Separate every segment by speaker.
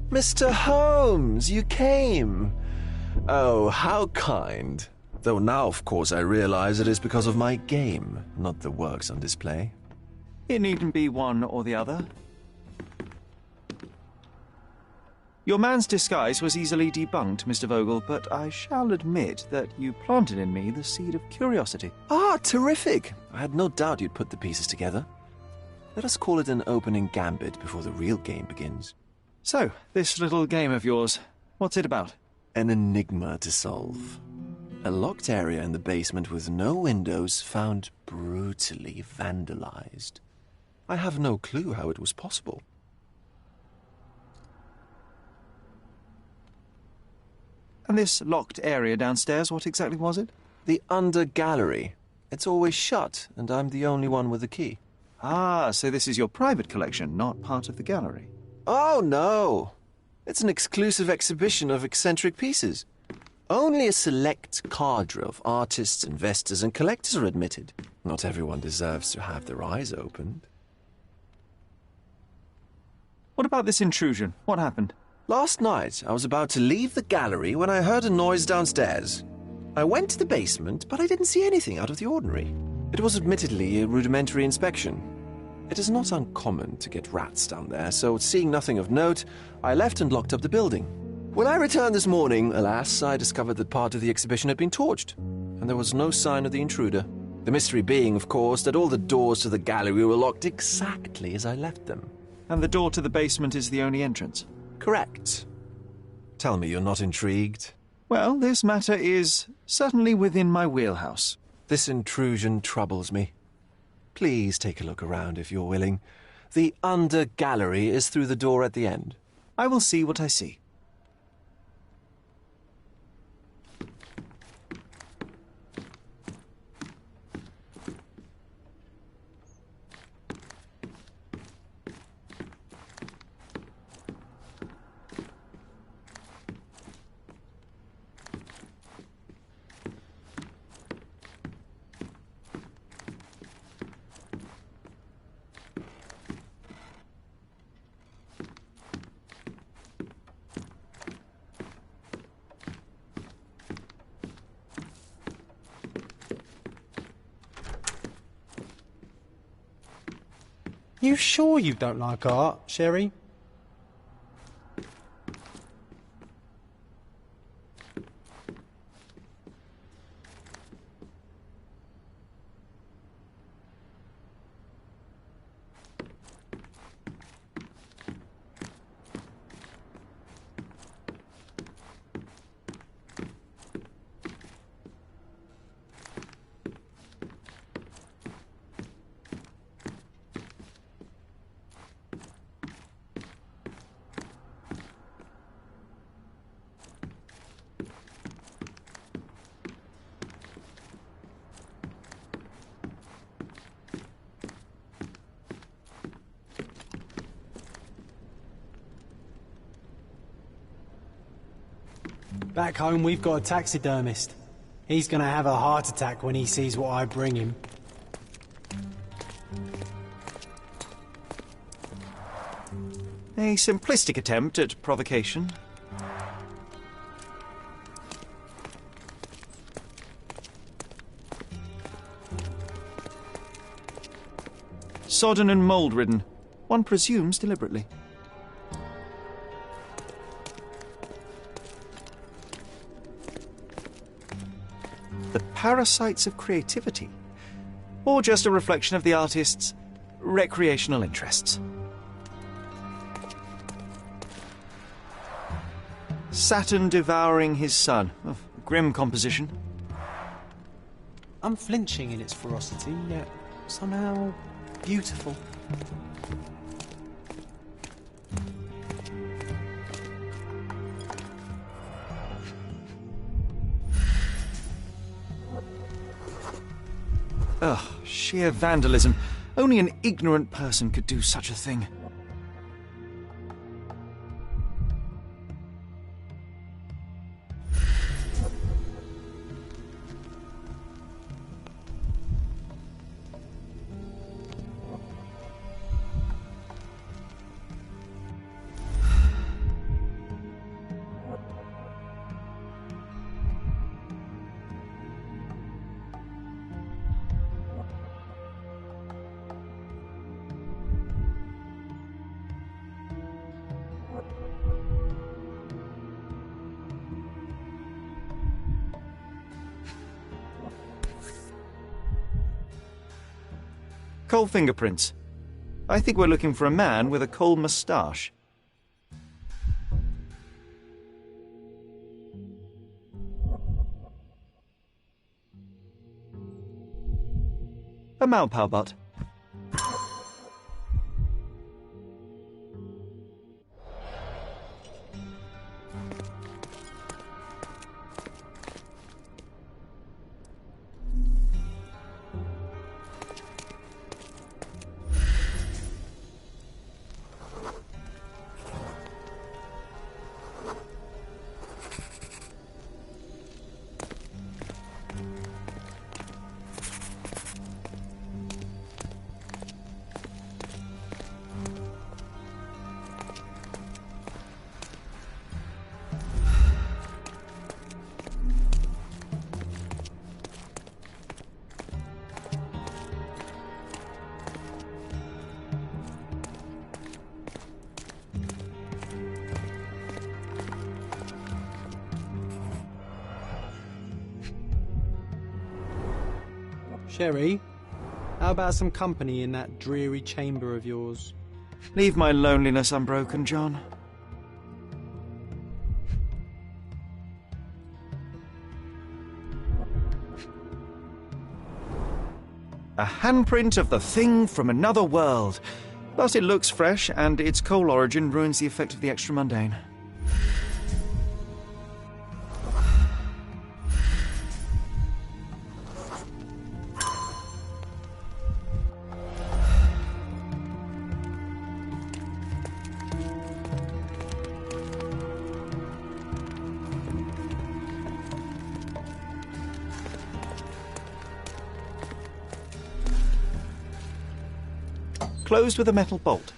Speaker 1: Mr. Holmes, you came. Oh, how kind. Though now, of course, I realize it is because of my game, not the works on display.
Speaker 2: It needn't be one or the other. Your man's disguise was easily debunked, Mr. Vogel, but I shall admit that you planted in me the seed of curiosity.
Speaker 1: Ah, terrific! I had no doubt you'd put the pieces together. Let us call it an opening gambit before the real game begins.
Speaker 2: So, this little game of yours, what's it about?
Speaker 1: An enigma to solve. A locked area in the basement with no windows found brutally vandalized. I have no clue how it was possible.
Speaker 2: And this locked area downstairs, what exactly was it?
Speaker 1: The under gallery. It's always shut, and I'm the only one with the key.
Speaker 2: Ah, so this is your private collection, not part of the gallery.
Speaker 1: Oh, no. It's an exclusive exhibition of eccentric pieces. Only a select cadre of artists, investors, and collectors are admitted. Not everyone deserves to have their eyes opened.
Speaker 2: What about this intrusion? What happened?
Speaker 1: Last night, I was about to leave the gallery when I heard a noise downstairs. I went to the basement, but I didn't see anything out of the ordinary. It was admittedly a rudimentary inspection. It is not uncommon to get rats down there, so seeing nothing of note, I left and locked up the building. When I returned this morning, alas, I discovered that part of the exhibition had been torched, and there was no sign of the intruder. The mystery being, of course, that all the doors to the gallery were locked exactly as I left them.
Speaker 2: And the door to the basement is the only entrance?
Speaker 1: Correct. Tell me you're not intrigued.
Speaker 2: Well, this matter is certainly within my wheelhouse.
Speaker 1: This intrusion troubles me. Please take a look around if you're willing. The under gallery is through the door at the end.
Speaker 2: I will see what I see.
Speaker 3: You sure you don't like art, Sherry? Back home, we've got a taxidermist. He's gonna have a heart attack when he sees what I bring him.
Speaker 2: A simplistic attempt at provocation. Sodden and mould-ridden. One presumes deliberately. The parasites of creativity, or just a reflection of the artist's recreational interests. Saturn devouring his sun. Oh, grim composition.
Speaker 3: Unflinching in its ferocity, yet somehow beautiful.
Speaker 2: Ugh, sheer vandalism. Only an ignorant person could do such a thing. Coal fingerprints. I think we're looking for a man with a coal moustache. A Maupau butt.
Speaker 3: Sherry, how about some company in that dreary chamber of yours?
Speaker 2: Leave my loneliness unbroken, John. A handprint of the thing from another world. Plus it looks fresh, and its coal origin ruins the effect of the extra mundane. Closed with a metal bolt.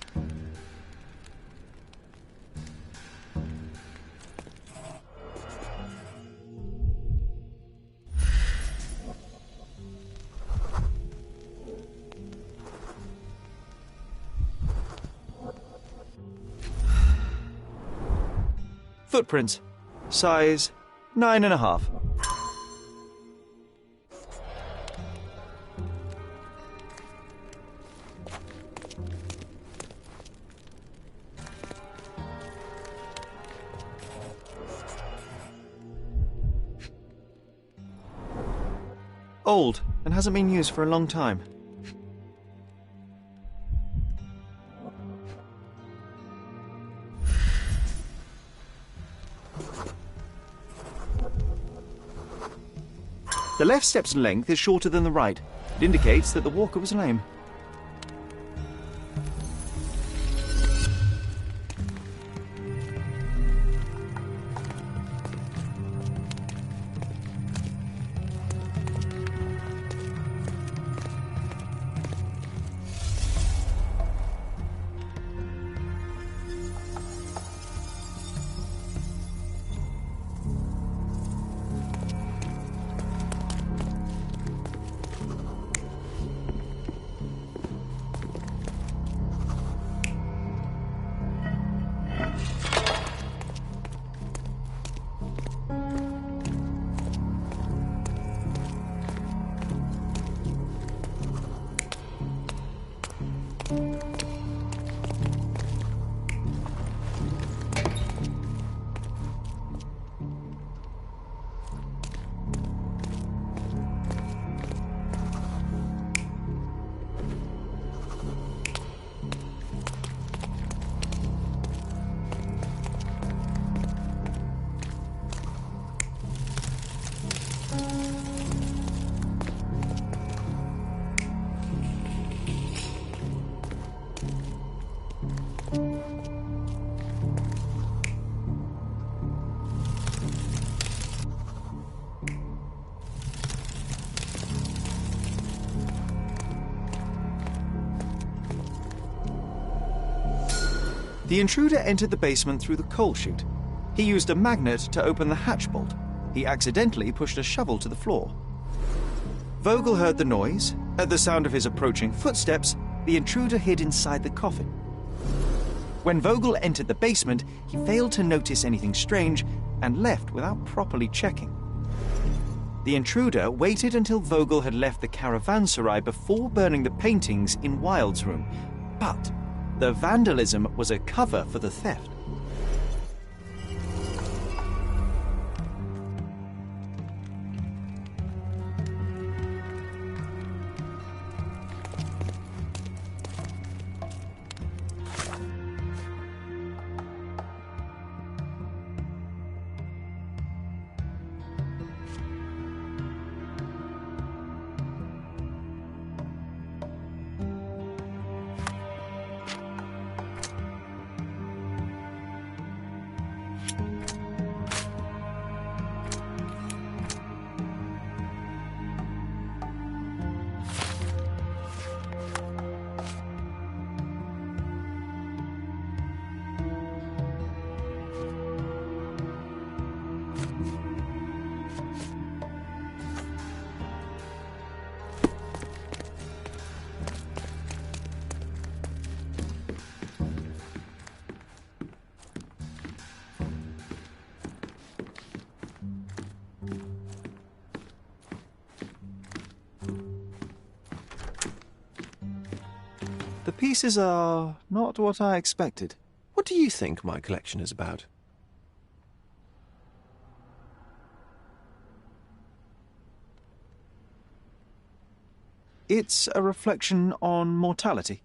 Speaker 2: Footprints. Size 9.5. Old, and hasn't been used for a long time. The left step's length is shorter than the right. It indicates that the walker was lame. The intruder entered the basement through the coal chute. He used a magnet to open the hatch bolt. He accidentally pushed a shovel to the floor. Vogel heard the noise. At the sound of his approaching footsteps, the intruder hid inside the coffin. When Vogel entered the basement, he failed to notice anything strange and left without properly checking. The intruder waited until Vogel had left the caravanserai before burning the paintings in Wilde's room. But the vandalism was a cover for the theft. The pieces are not what I expected.
Speaker 1: What do you think my collection is about?
Speaker 2: It's a reflection on mortality.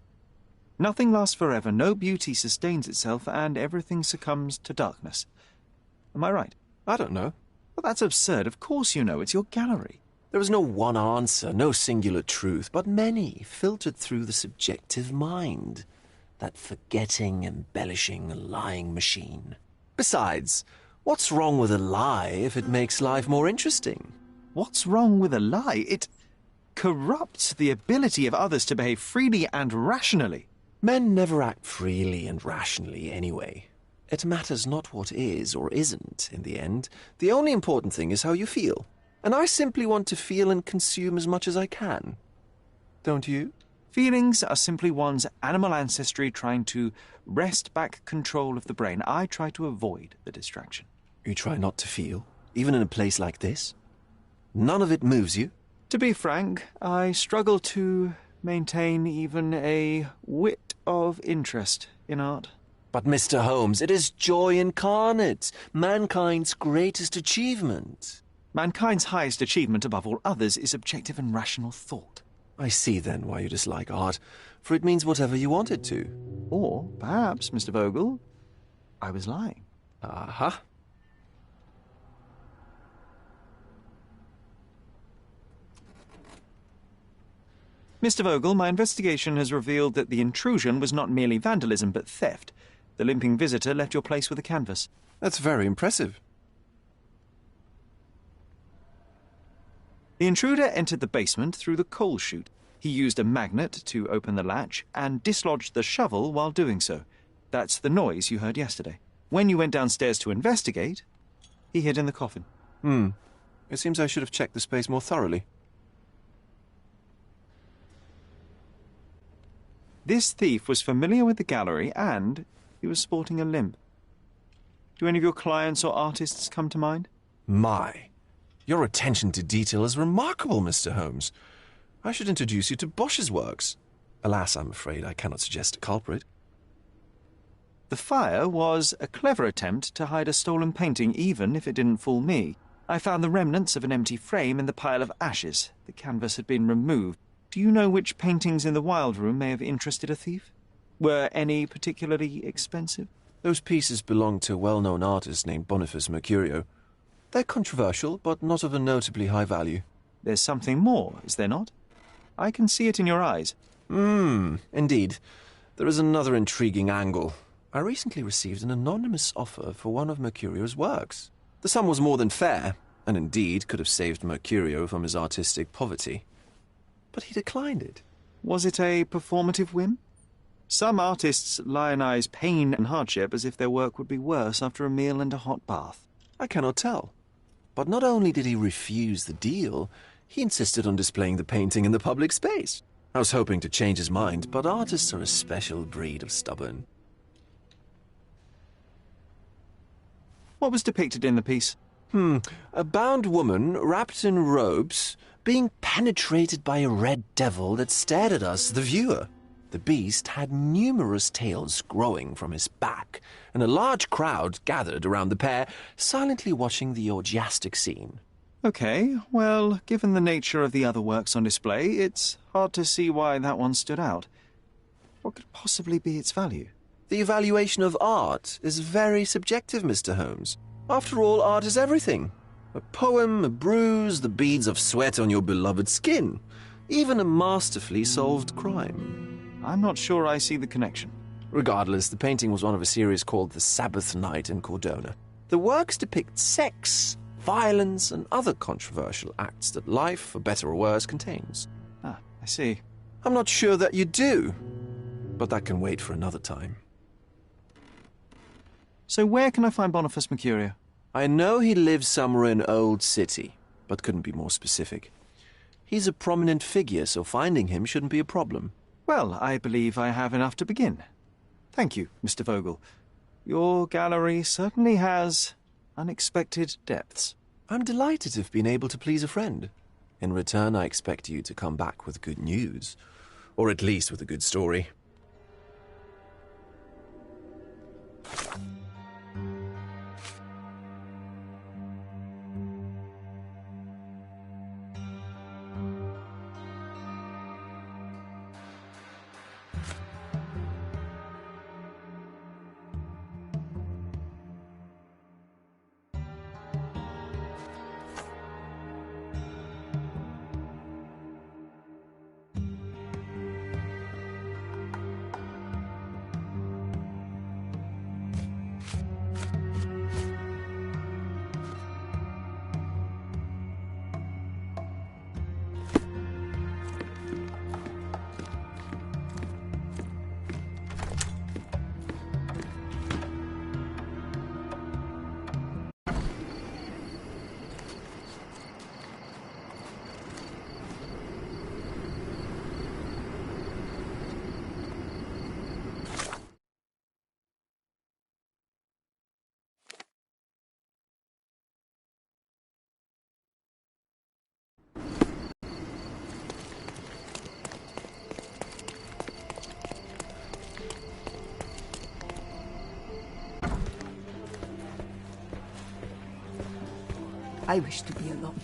Speaker 2: Nothing lasts forever, no beauty sustains itself, and everything succumbs to darkness. Am I right?
Speaker 1: I don't know.
Speaker 2: Well, that's absurd. Of course you know. It's your gallery.
Speaker 1: There is no one answer, no singular truth, but many, filtered through the subjective mind. That forgetting, embellishing, lying machine. Besides, what's wrong with a lie if it makes life more interesting?
Speaker 2: What's wrong with a lie? It corrupts the ability of others to behave freely and rationally.
Speaker 1: Men never act freely and rationally anyway. It matters not what is or isn't in the end. The only important thing is how you feel. And I simply want to feel and consume as much as I can. Don't you?
Speaker 2: Feelings are simply one's animal ancestry trying to wrest back control of the brain. I try to avoid the distraction.
Speaker 1: You try not to feel, even in a place like this? None of it moves you?
Speaker 2: To be frank, I struggle to maintain even a whit of interest in art.
Speaker 1: But, Mr. Holmes, it is joy incarnate, mankind's greatest achievement.
Speaker 2: Mankind's highest achievement above all others is objective and rational thought.
Speaker 1: I see, then, why you dislike art, for it means whatever you want it to.
Speaker 2: Or, perhaps, Mr. Vogel, I was lying.
Speaker 1: Aha.
Speaker 2: Mr. Vogel, my investigation has revealed that the intrusion was not merely vandalism, but theft. The limping visitor left your place with a canvas.
Speaker 1: That's very impressive.
Speaker 2: The intruder entered the basement through the coal chute. He used a magnet to open the latch and dislodged the shovel while doing so. That's the noise you heard yesterday. When you went downstairs to investigate, he hid in the coffin.
Speaker 1: It seems I should have checked the space more thoroughly.
Speaker 2: This thief was familiar with the gallery and he was sporting a limp. Do any of your clients or artists come to mind?
Speaker 1: My. Your attention to detail is remarkable, Mr. Holmes. I should introduce you to Bosch's works. Alas, I'm afraid I cannot suggest a culprit.
Speaker 2: The fire was a clever attempt to hide a stolen painting, even if it didn't fool me. I found the remnants of an empty frame in the pile of ashes. The canvas had been removed. Do you know which paintings in the Wilde room may have interested a thief? Were any particularly expensive?
Speaker 1: Those pieces belong to a well-known artist named Boniface Mercurio. They're controversial, but not of a notably high value.
Speaker 2: There's something more, is there not? I can see it in your eyes.
Speaker 1: Indeed. There is another intriguing angle. I recently received an anonymous offer for one of Mercurio's works. The sum was more than fair, and indeed could have saved Mercurio from his artistic poverty. But he declined it.
Speaker 2: Was it a performative whim? Some artists lionize pain and hardship as if their work would be worse after a meal and a hot bath.
Speaker 1: I cannot tell. But not only did he refuse the deal, he insisted on displaying the painting in the public space. I was hoping to change his mind, but artists are a special breed of stubborn.
Speaker 2: What was depicted in the piece?
Speaker 1: A bound woman wrapped in robes being penetrated by a red devil that stared at us, the viewer. The beast had numerous tails growing from his back, and a large crowd gathered around the pair, silently watching the orgiastic scene.
Speaker 2: Okay, well, given the nature of the other works on display, it's hard to see why that one stood out. What could possibly be its value?
Speaker 1: The evaluation of art is very subjective, Mr. Holmes. After all, art is everything. A poem, a bruise, the beads of sweat on your beloved skin. Even a masterfully solved crime.
Speaker 2: I'm not sure I see the connection.
Speaker 1: Regardless, the painting was one of a series called The Sabbath Night in Cordona. The works depict sex, violence, and other controversial acts that life, for better or worse, contains.
Speaker 2: Ah, I see.
Speaker 1: I'm not sure that you do, but that can wait for another time.
Speaker 2: So where can I find Boniface Mercurio?
Speaker 1: I know he lives somewhere in Old City, but couldn't be more specific. He's a prominent figure, so finding him shouldn't be a problem.
Speaker 2: Well, I believe I have enough to begin. Thank you, Mr. Vogel. Your gallery certainly has unexpected depths.
Speaker 1: I'm delighted to have been able to please a friend. In return, I expect you to come back with good news. Or at least with a good story.
Speaker 4: I wish to be alone.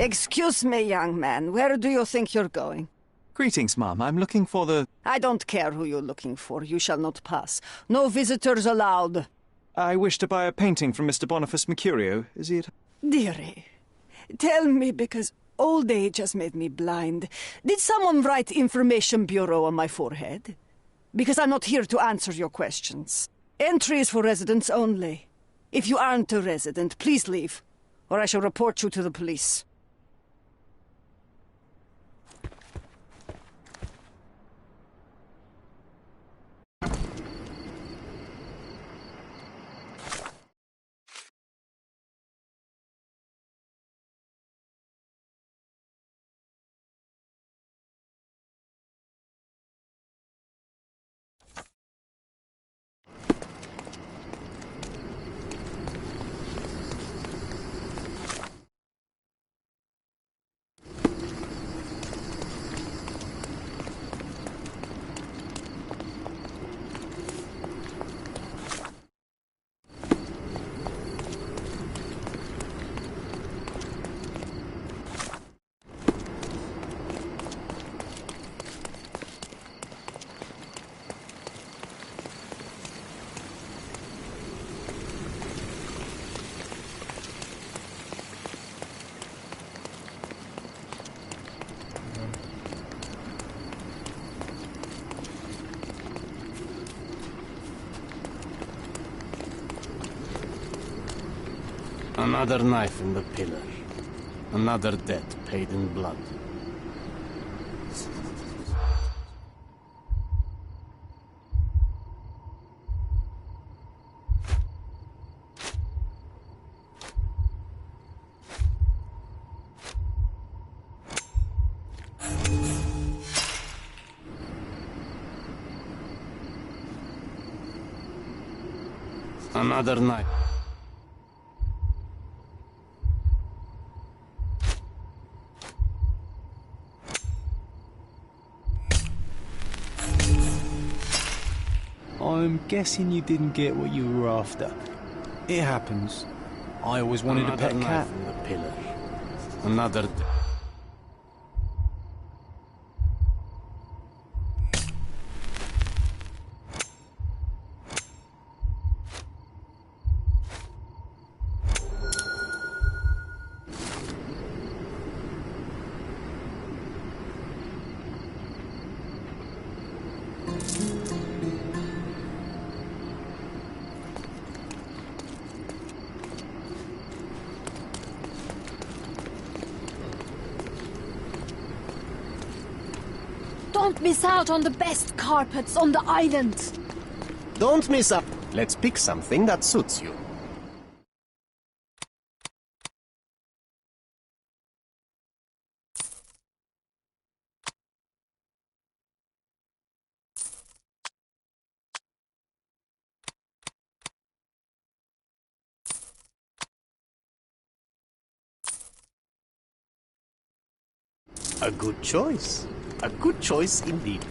Speaker 4: Excuse me, young man. Where do you think you're going?
Speaker 2: Greetings, ma'am. I'm looking for the...
Speaker 4: I don't care who you're looking for. You shall not pass. No visitors allowed.
Speaker 2: I wish to buy a painting from Mr. Boniface Mercurio. Is he at...
Speaker 4: Dearie, tell me, because old age has made me blind. Did someone write Information Bureau on my forehead? Because I'm not here to answer your questions. Entry is for residents only. If you aren't a resident, please leave, or I shall report you to the police.
Speaker 5: Another knife in the pillar. Another debt paid in blood. Another knife.
Speaker 3: I'm guessing you didn't get what you were after. It happens. I always wanted a pet cat.
Speaker 5: Another knife in the pillar. Another...
Speaker 6: Don't miss out on the best carpets on the island.
Speaker 7: Don't miss up. Let's pick something that suits you. A good choice. A good choice indeed.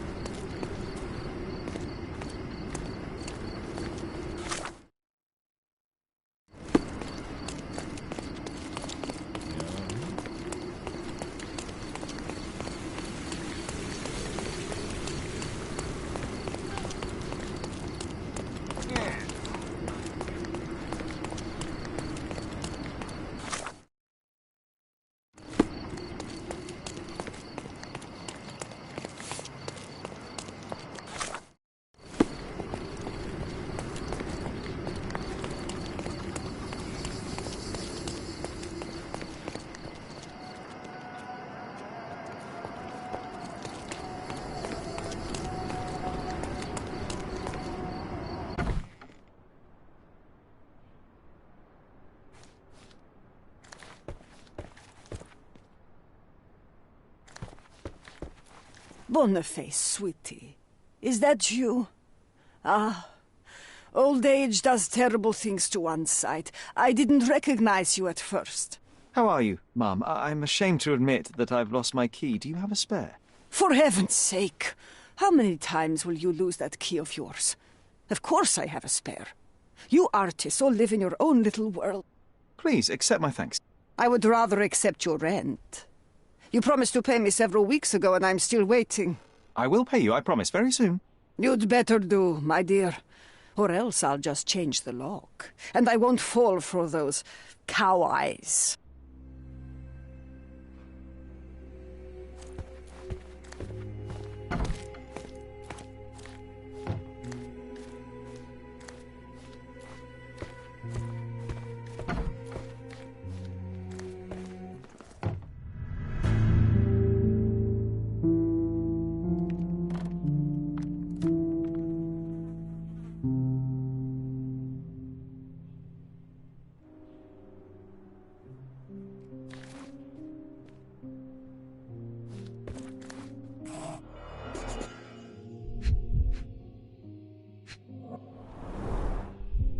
Speaker 4: Boniface, sweetie. Is that you? Ah, old age does terrible things to one's sight. I didn't recognize you at first.
Speaker 2: How are you, ma'am? I'm ashamed to admit that I've lost my key. Do you have a spare?
Speaker 4: For heaven's sake! How many times will you lose that key of yours? Of course I have a spare. You artists all live in your own little world.
Speaker 2: Please, accept my thanks.
Speaker 4: I would rather accept your rent. You promised to pay me several weeks ago, and I'm still waiting.
Speaker 2: I will pay you, I promise, very soon.
Speaker 4: You'd better do, my dear. Or else I'll just change the lock. And I won't fall for those cow eyes.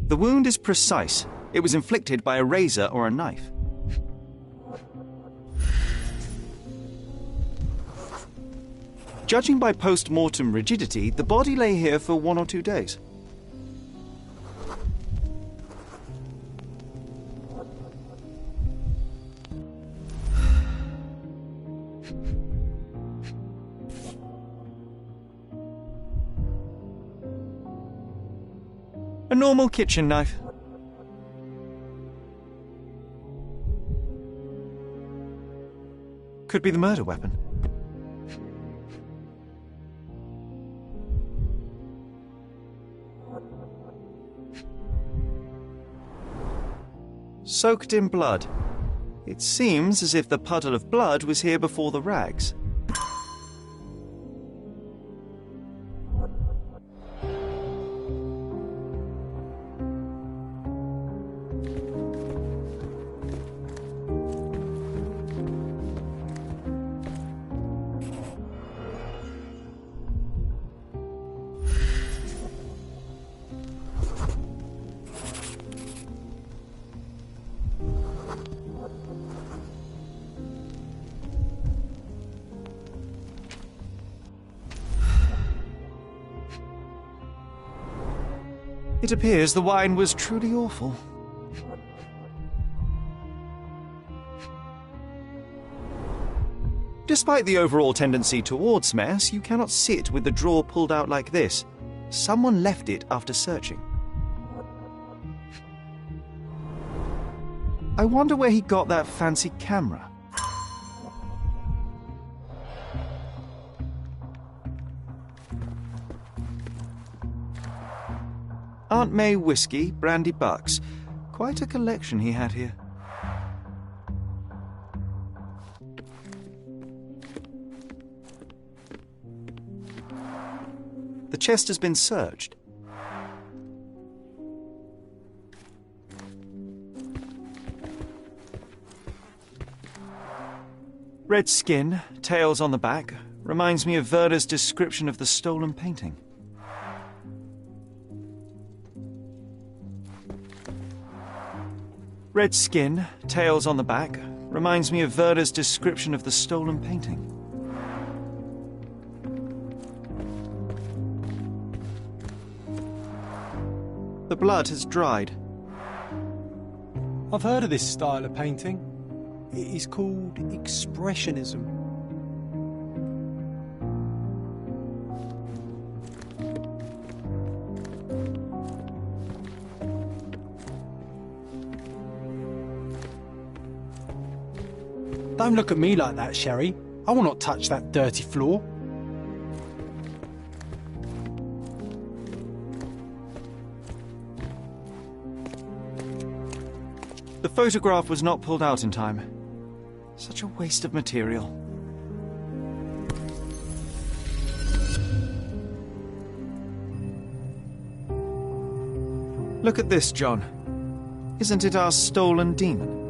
Speaker 2: The wound is precise. It was inflicted by a razor or a knife. Judging by post-mortem rigidity, the body lay here for 1 or 2 days. A normal kitchen knife. Could be the murder weapon. Soaked in blood. It seems as if the puddle of blood was here before the rags. It appears the wine was truly awful. Despite the overall tendency towards mess, you cannot sit with the drawer pulled out like this. Someone left it after searching. I wonder where he got that fancy camera. Aunt May whiskey, brandy bucks. Quite a collection he had here. The chest has been searched. Red skin, tails on the back, reminds me of Werder's description of the stolen painting. Red skin, tails on the back, reminds me of Werder's description of the stolen painting. The blood has dried.
Speaker 3: I've heard of this style of painting. It is called Expressionism. Don't look at me like that, Sherry. I will not touch that dirty floor.
Speaker 2: The photograph was not pulled out in time. Such a waste of material. Look at this, John. Isn't it our stolen demon?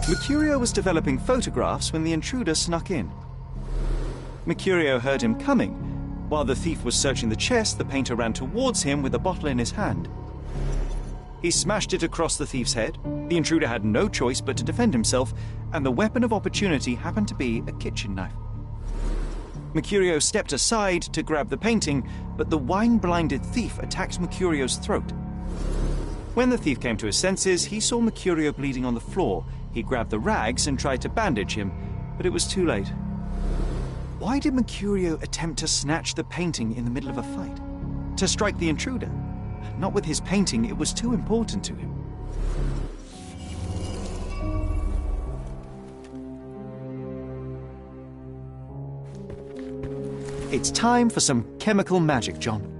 Speaker 2: Mercurio was developing photographs when the intruder snuck in. Mercurio heard him coming. While the thief was searching the chest, the painter ran towards him with a bottle in his hand. He smashed it across the thief's head. The intruder had no choice but to defend himself, and the weapon of opportunity happened to be a kitchen knife. Mercurio stepped aside to grab the painting, but the wine-blinded thief attacked Mercurio's throat. When the thief came to his senses, he saw Mercurio bleeding on the floor. He grabbed the rags and tried to bandage him, but it was too late. Why did Mercurio attempt to snatch the painting in the middle of a fight? To strike the intruder? Not with his painting, it was too important to him. It's time for some chemical magic, John.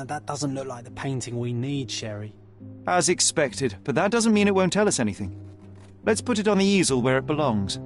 Speaker 3: That doesn't look like the painting we need, Sherry.
Speaker 2: As expected, but that doesn't mean it won't tell us anything. Let's put it on the easel where it belongs.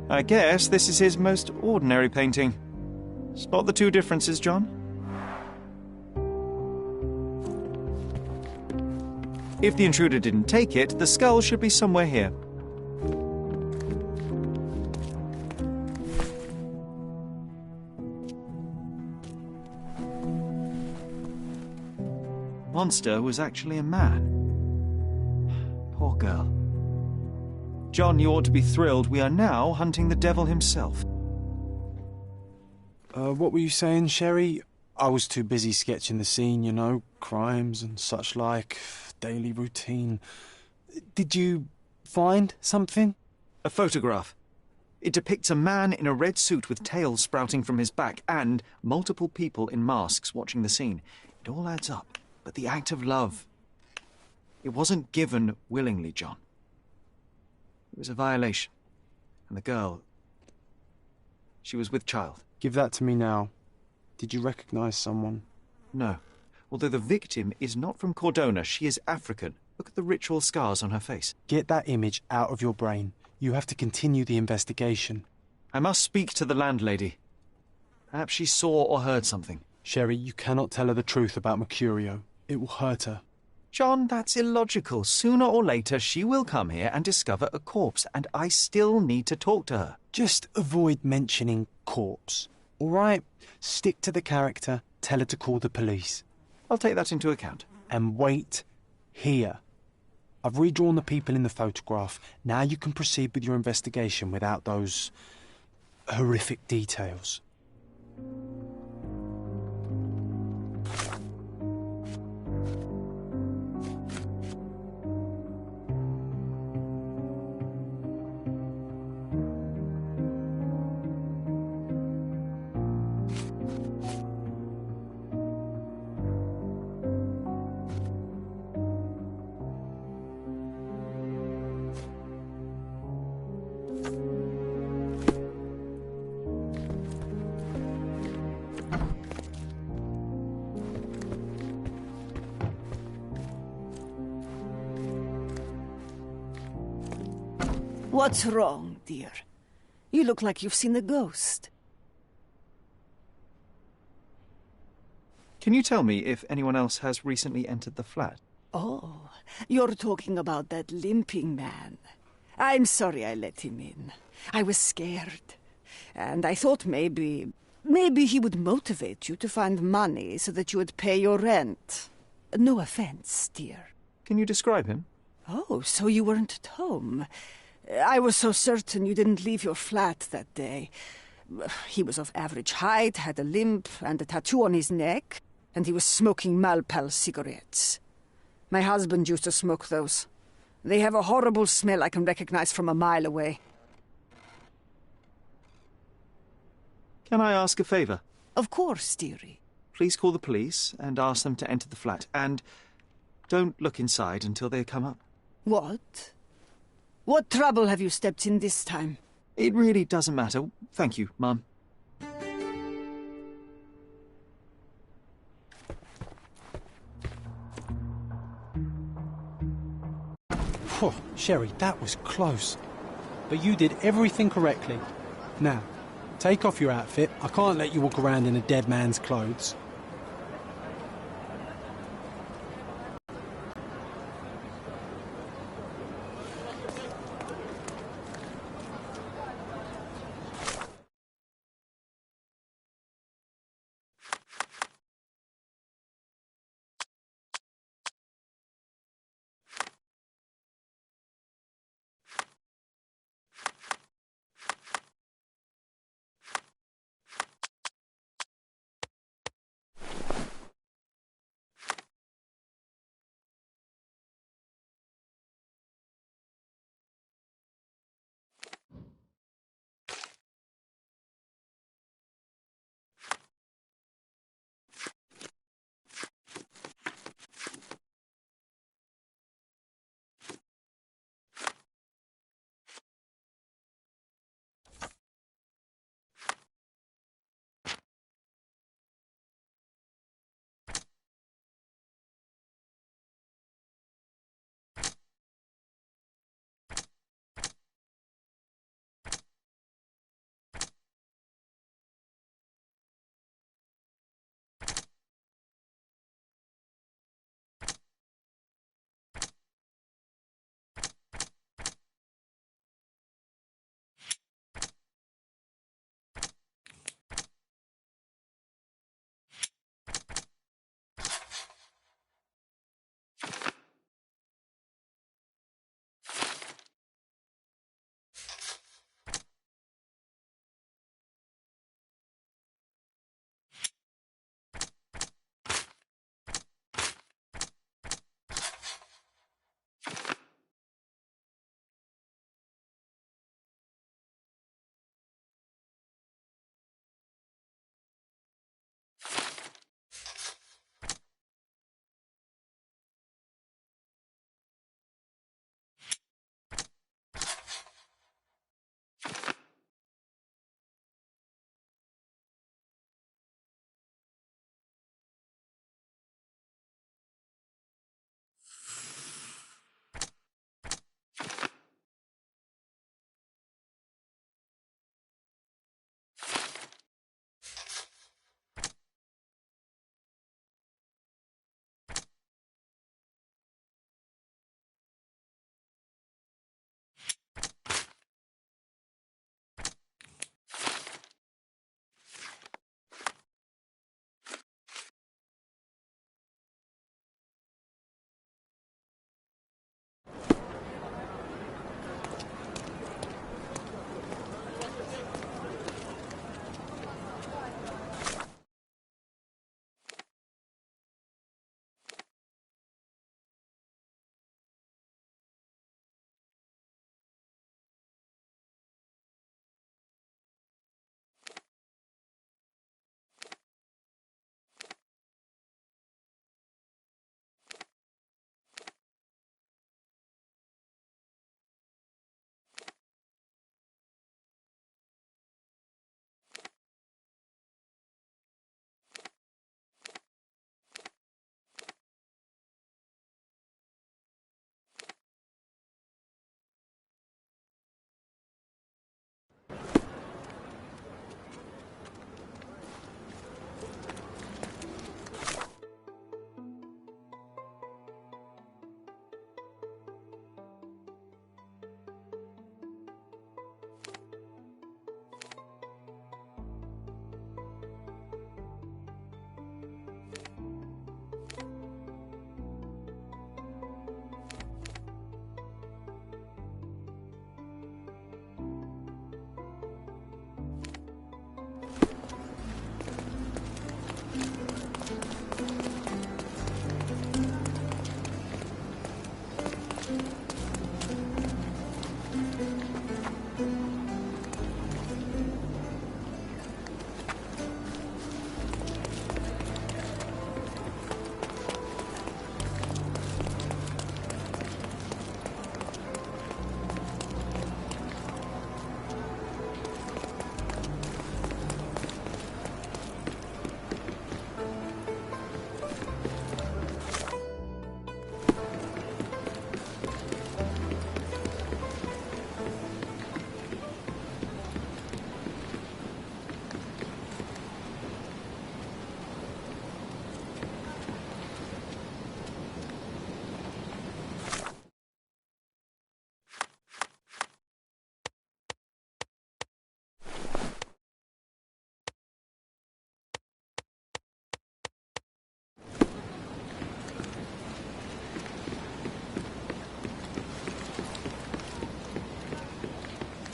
Speaker 2: I guess this is his most ordinary painting. Spot the two differences, John? If the intruder didn't take it, the skull should be somewhere here. Monster was actually a man. Poor girl. John, you ought to be thrilled. We are now hunting the devil himself.
Speaker 3: What were you saying, Sherry? I was too busy sketching the scene, you know, crimes and such like, daily routine. Did you find something?
Speaker 2: A photograph. It depicts a man in a red suit with tails sprouting from his back and multiple people in masks watching the scene. It all adds up. But the act of love, it wasn't given willingly, John. It was a violation. And the girl, she was with child.
Speaker 3: Give that to me now. Did you recognize someone?
Speaker 2: No. Although the victim is not from Cordona, she is African. Look at the ritual scars on her face.
Speaker 3: Get that image out of your brain. You have to continue the investigation.
Speaker 2: I must speak to the landlady. Perhaps she saw or heard something.
Speaker 3: Sherry, you cannot tell her the truth about Mercurio. It will hurt her.
Speaker 2: John, that's illogical. Sooner or later, she will come here and discover a corpse, and I still need to talk to her.
Speaker 3: Just avoid mentioning corpse, all right? Stick to the character, tell her to call the police.
Speaker 2: I'll take that into account.
Speaker 3: And wait here. I've redrawn the people in the photograph. Now you can proceed with your investigation without those horrific details.
Speaker 4: What's wrong, dear? You look like you've seen a ghost.
Speaker 2: Can you tell me if anyone else has recently entered the flat?
Speaker 4: Oh, you're talking about that limping man. I'm sorry I let him in. I was scared. And I thought maybe he would motivate you to find money so that you would pay your rent. No offense, dear.
Speaker 2: Can you describe him?
Speaker 4: Oh, so you weren't at home. I was so certain you didn't leave your flat that day. He was of average height, had a limp and a tattoo on his neck, and he was smoking Malpal cigarettes. My husband used to smoke those. They have a horrible smell I can recognize from a mile away.
Speaker 2: Can I ask a favor?
Speaker 4: Of course, dearie.
Speaker 2: Please call the police and ask them to enter the flat. And don't look inside until they come up.
Speaker 4: What? What trouble have you stepped in this time?
Speaker 2: It really doesn't matter. Thank you, Mum.
Speaker 3: Phew, Sherry, that was close. But you did everything correctly. Now, take off your outfit. I can't let you walk around in a dead man's clothes.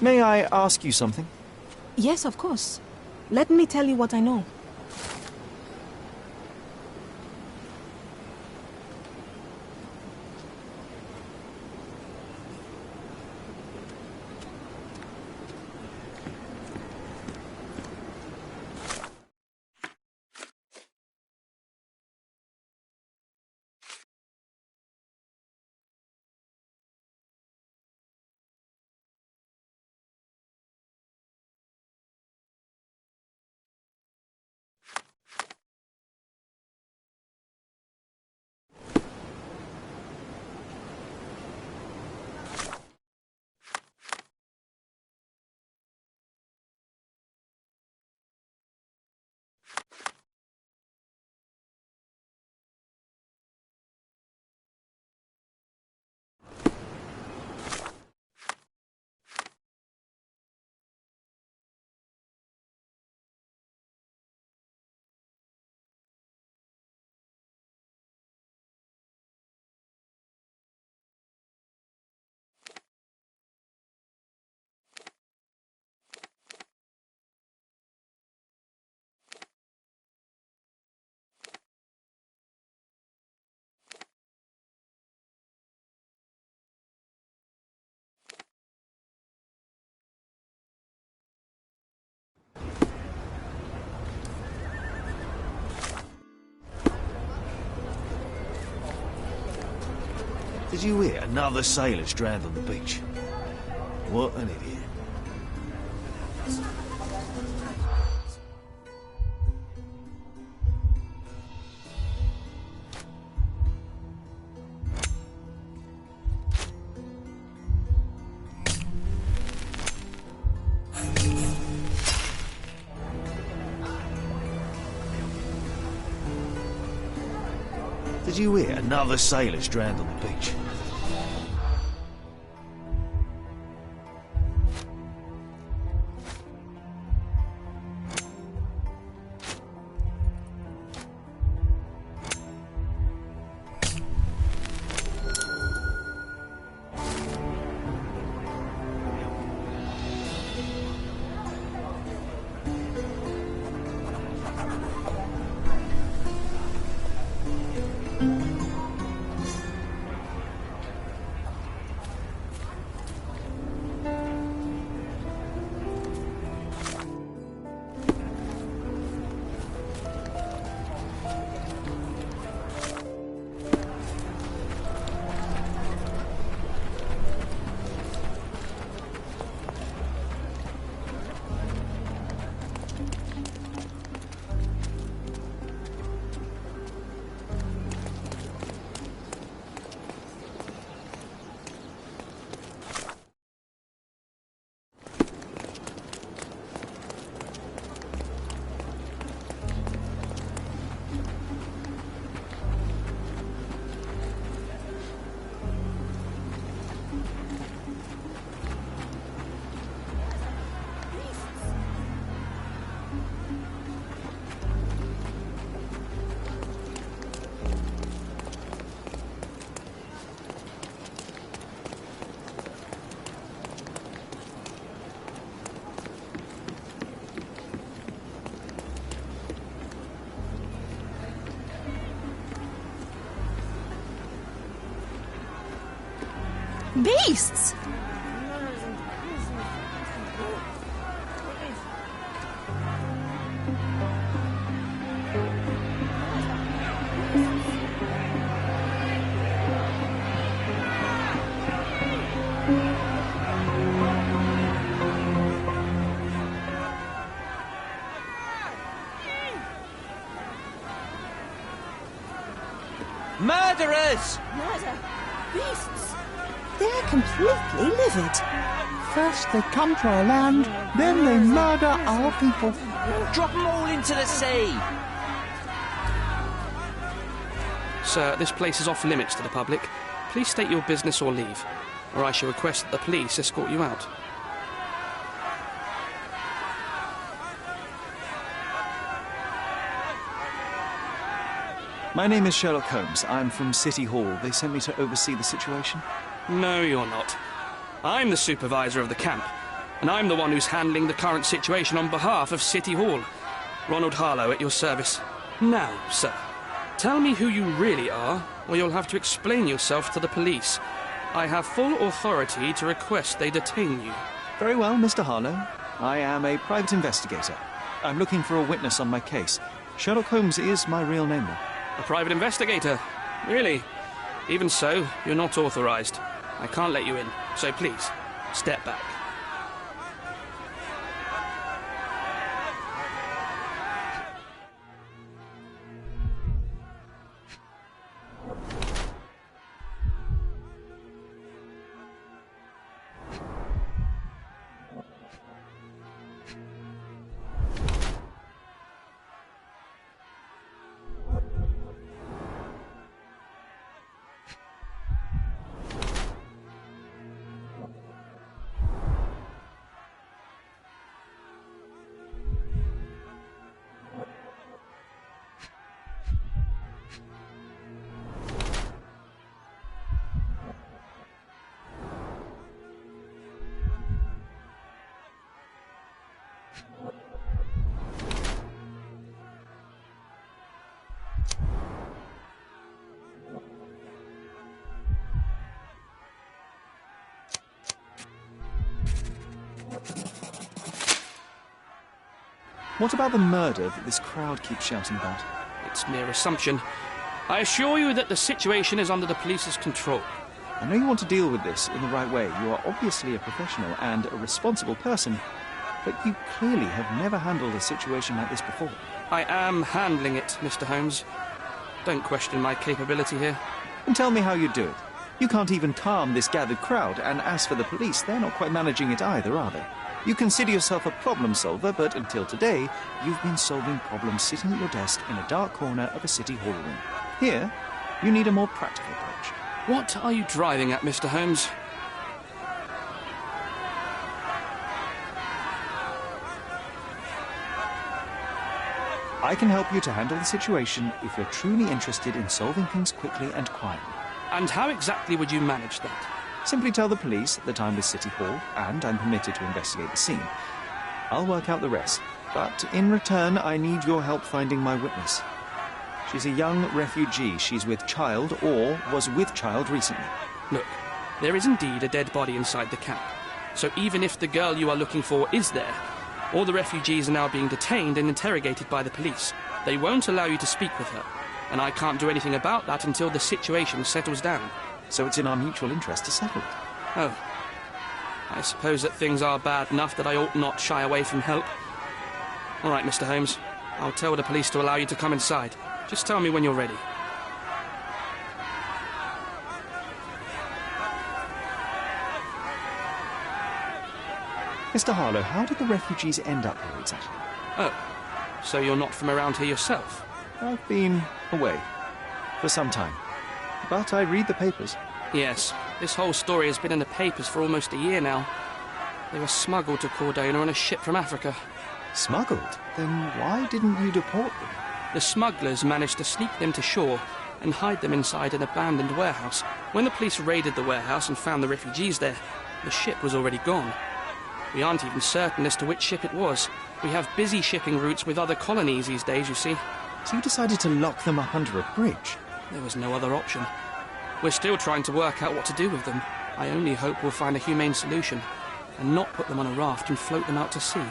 Speaker 2: May I ask you something?
Speaker 8: Yes, of course. Let me tell you what I know.
Speaker 2: Did you hear another sailor's drowned on the beach? What an idiot. Did you hear another sailor's drowned on the beach?
Speaker 8: Beasts!
Speaker 9: Murderers!
Speaker 8: Murder! Beasts! They're completely livid.
Speaker 10: First they come to our land, then they murder our people.
Speaker 9: Drop them all into the sea!
Speaker 11: Sir, this place is off limits to the public. Please state your business or leave, or I shall request that the police escort you out.
Speaker 2: My name is Sherlock Holmes. I'm from City Hall. They sent me to oversee the situation.
Speaker 11: No, you're not. I'm the supervisor of the camp. and I'm the one who's handling the current situation on behalf of City Hall. Ronald Harlow at your service. Now, sir, tell me who you really are, or you'll have to explain yourself to the police. I have full authority to request they detain you.
Speaker 2: Very well, Mr. Harlow. I am a private investigator. I'm looking for a witness on my case. Sherlock Holmes is my real name, though.
Speaker 11: A private investigator? Really? Even so, you're not authorized. I can't let you in, so please, step back.
Speaker 2: What about the murder that this crowd keeps shouting about?
Speaker 11: It's mere assumption. I assure you that the situation is under the police's control.
Speaker 2: I know you want to deal with this in the right way. You are obviously a professional and a responsible person, but you clearly have never handled a situation like this before.
Speaker 11: I am handling it, Mr. Holmes. Don't question my capability here.
Speaker 2: And tell me how you do it. You can't even calm this gathered crowd, and as for the police, they're not quite managing it either, are they? You consider yourself a problem solver, but until today, you've been solving problems sitting at your desk in a dark corner of a city hall room. Here, you need a more practical approach.
Speaker 11: What are you driving at, Mr. Holmes?
Speaker 2: I can help you to handle the situation if you're truly interested in solving things quickly and quietly.
Speaker 11: And how exactly would you manage that?
Speaker 2: Simply tell the police that I'm with City Hall and I'm permitted to investigate the scene. I'll work out the rest, but in return I need your help finding my witness. She's a young refugee. She's with child or was with child recently.
Speaker 11: Look, there is indeed a dead body inside the camp. So even if the girl you are looking for is there, all the refugees are now being detained and interrogated by the police. They won't allow you to speak with her, and I can't do anything about that until the situation settles down.
Speaker 2: So it's in our mutual interest to settle it.
Speaker 11: Oh. I suppose that things are bad enough that I ought not shy away from help. All right, Mr. Holmes. I'll tell the police to allow you to come inside. Just tell me when you're ready.
Speaker 2: Mr. Harlow, how did the refugees end up here exactly?
Speaker 11: Oh, so you're not from around here yourself?
Speaker 2: I've been away for some time, but I read the papers.
Speaker 11: Yes, this whole story has been in the papers for almost a year now. They were smuggled to Cordona on a ship from Africa.
Speaker 2: Smuggled? Then why didn't you deport them?
Speaker 11: The smugglers managed to sneak them to shore and hide them inside an abandoned warehouse. When the police raided the warehouse and found the refugees there, the ship was already gone. We aren't even certain as to which ship it was. We have busy shipping routes with other colonies these days, you see.
Speaker 2: So you decided to lock them up under a bridge?
Speaker 11: There was no other option. We're still trying to work out what to do with them. I only hope we'll find a humane solution and not put them on a raft and float them out to sea.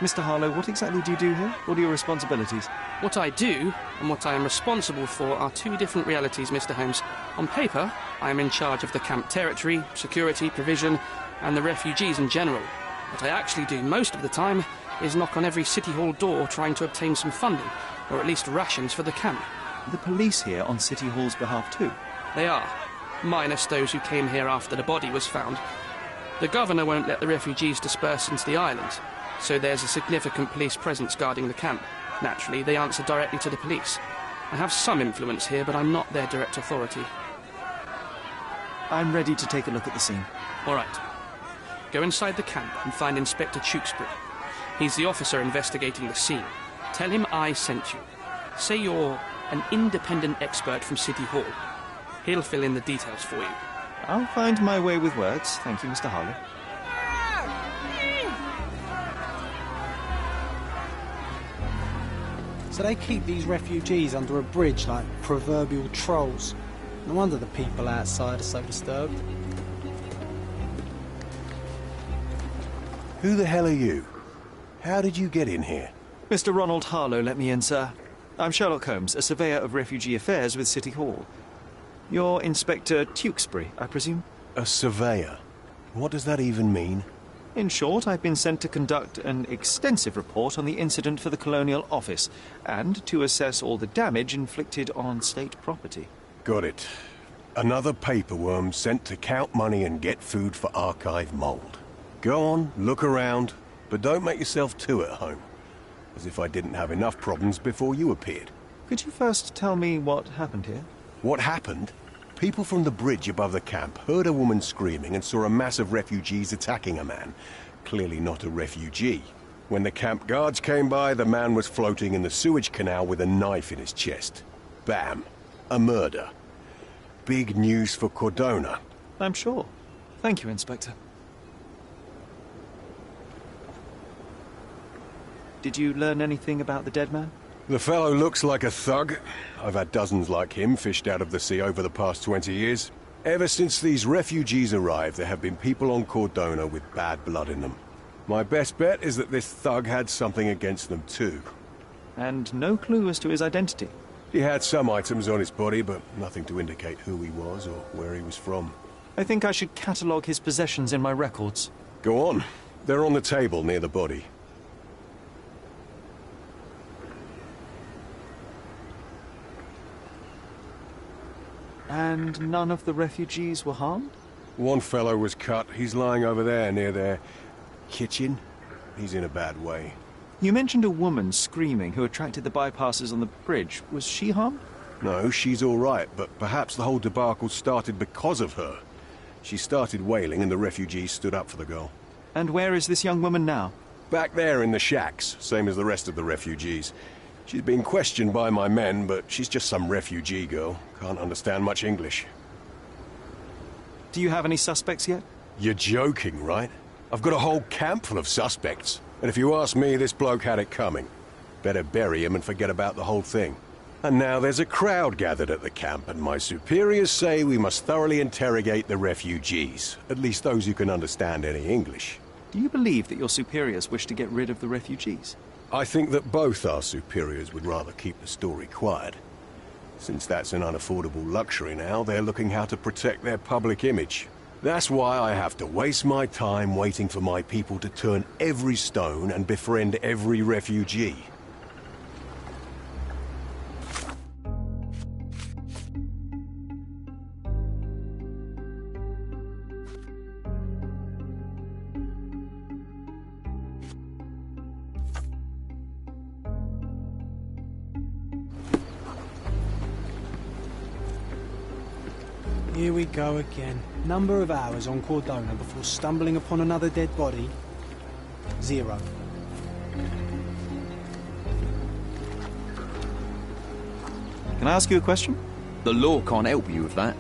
Speaker 2: Mr. Harlow, what exactly do you do here? What are your responsibilities?
Speaker 11: What I do and what I am responsible for are two different realities, Mr. Holmes. On paper, I am in charge of the camp territory, security, provision, and the refugees in general. What I actually do most of the time is knock on every City Hall door trying to obtain some funding, or at least rations for the camp.
Speaker 2: The police here on City Hall's behalf too?
Speaker 11: They are, minus those who came here after the body was found. The governor won't let the refugees disperse into the island, so there's a significant police presence guarding the camp. Naturally, they answer directly to the police. I have some influence here, but I'm not their direct authority.
Speaker 2: I'm ready to take a look at the scene.
Speaker 11: All right. Go inside the camp and find Inspector Tewkesbury. He's the officer investigating the scene. Tell him I sent you. Say you're an independent expert from City Hall. He'll fill in the details for you.
Speaker 2: I'll find my way with words. Thank you, Mr. Harlow.
Speaker 3: So they keep these refugees under a bridge like proverbial trolls. No wonder the people outside are so disturbed.
Speaker 12: Who the hell are you? How did you get in here?
Speaker 2: Mr. Ronald Harlow let me in, sir. I'm Sherlock Holmes, a surveyor of refugee affairs with City Hall. You're Inspector Tewkesbury, I presume?
Speaker 12: A surveyor? What does that even mean?
Speaker 2: In short, I've been sent to conduct an extensive report on the incident for the Colonial Office and to assess all the damage inflicted on state property.
Speaker 12: Got it. Another paperworm sent to count money and get food for archive mold. Go on, look around, but don't make yourself too at home. As if I didn't have enough problems before you appeared.
Speaker 2: Could you first tell me what happened here?
Speaker 12: What happened? People from the bridge above the camp heard a woman screaming and saw a mass of refugees attacking a man. Clearly not a refugee. When the camp guards came by, the man was floating in the sewage canal with a knife in his chest. Bam. A murder. Big news for Cordona.
Speaker 2: I'm sure. Thank you, Inspector. Did you learn anything about the dead man?
Speaker 12: The fellow looks like a thug. I've had dozens like him fished out of the sea over the past 20 years. Ever since these refugees arrived, there have been people on Cordona with bad blood in them. My best bet is that this thug had something against them too.
Speaker 2: And no clue as to his identity?
Speaker 12: He had some items on his body, but nothing to indicate who he was or where he was from.
Speaker 2: I think I should catalogue his possessions in my records.
Speaker 12: Go on. They're on the table near the body.
Speaker 2: And none of the refugees were harmed?
Speaker 12: One fellow was cut. He's lying over there near their kitchen. He's in a bad way.
Speaker 2: You mentioned a woman screaming who attracted the bypassers on the bridge. Was she harmed?
Speaker 12: No, she's all right, but perhaps the whole debacle started because of her. She started wailing and the refugees stood up for the girl.
Speaker 2: And where is this young woman now?
Speaker 12: Back there in the shacks, same as the rest of the refugees. She's been questioned by my men, but she's just some refugee girl. Can't understand much English.
Speaker 2: Do you have any suspects yet?
Speaker 12: You're joking, right? I've got a whole camp full of suspects. And if you ask me, this bloke had it coming. Better bury him and forget about the whole thing. And now there's a crowd gathered at the camp, and my superiors say we must thoroughly interrogate the refugees. At least those who can understand any English.
Speaker 2: Do you believe that your superiors wish to get rid of the refugees?
Speaker 12: I think that both our superiors would rather keep the story quiet. Since that's an unaffordable luxury now, they're looking how to protect their public image. That's why I have to waste my time waiting for my people to turn every stone and befriend every refugee.
Speaker 3: Here we go again. Number of hours on Cordona before stumbling upon another dead body? 0.
Speaker 2: Can I ask you a question?
Speaker 9: The law can't help you with that.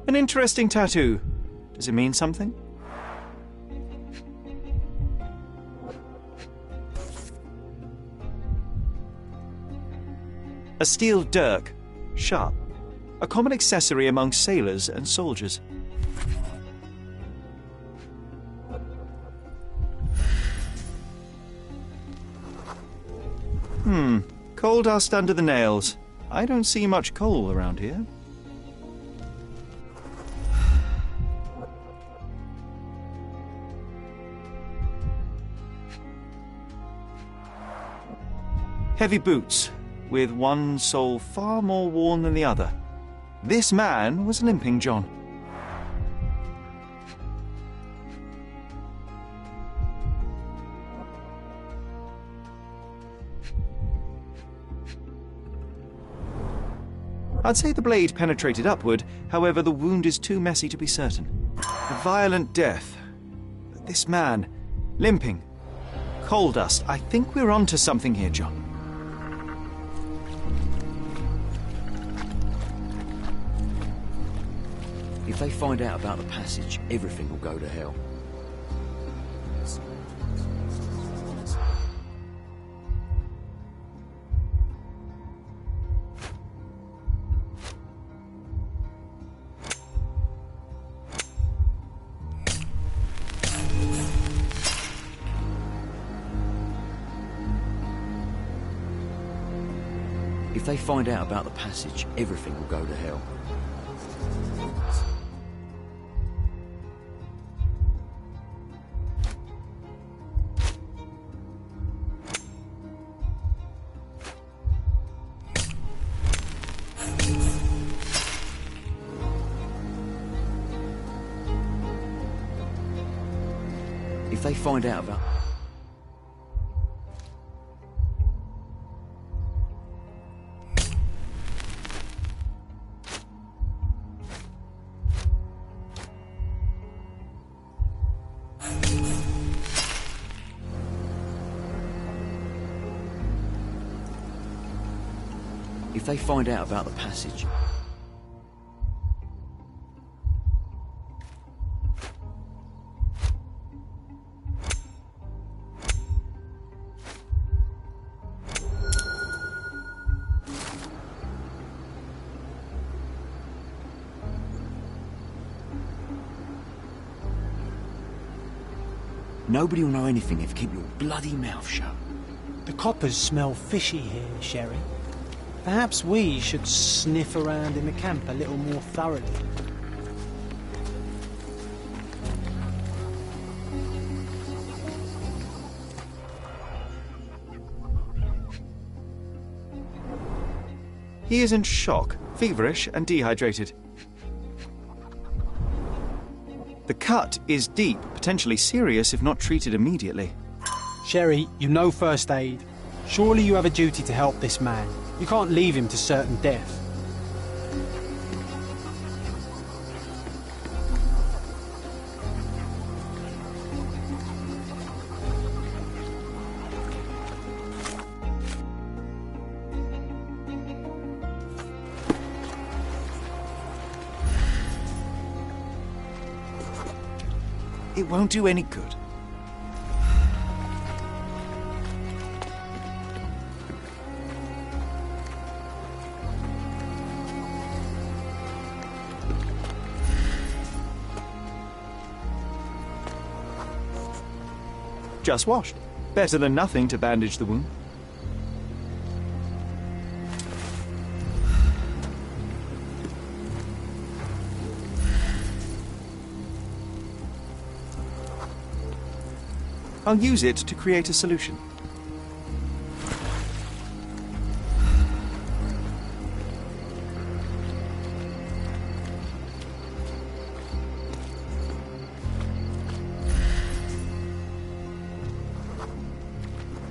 Speaker 2: An interesting tattoo. Does it mean something? A steel dirk, sharp, a common accessory among sailors and soldiers. Coal dust under the nails. I don't see much coal around here. Heavy boots, with one sole far more worn than the other. This man was Limping John. I'd say the blade penetrated upward, however the wound is too messy to be certain. A violent death. But this man, limping, coal dust, I think we're onto something here, John.
Speaker 9: they find out about the passage, everything will go to hell. If they find out about the passage, everything will go to hell. If they find out about... If they find out about the passage... Nobody will know anything if you keep your bloody mouth shut.
Speaker 3: The coppers smell fishy here, Sherry. Perhaps we should sniff around in the camp a little more thoroughly.
Speaker 2: He is in shock, feverish and dehydrated. The cut is deep, potentially serious if not treated immediately.
Speaker 3: Sherry, you know first aid. Surely you have a duty to help this man. You can't leave him to certain death.
Speaker 2: It won't do any good. Just washed. Better than nothing to bandage the wound. I'll use it to create a solution.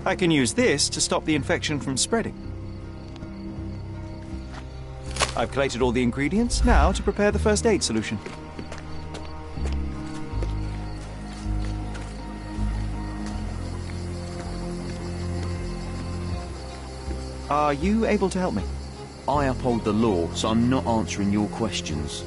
Speaker 2: I can use this to stop the infection from spreading. I've collated all the ingredients, now to prepare the first aid solution. Are you able to help me?
Speaker 9: I uphold the law, so I'm not answering your questions.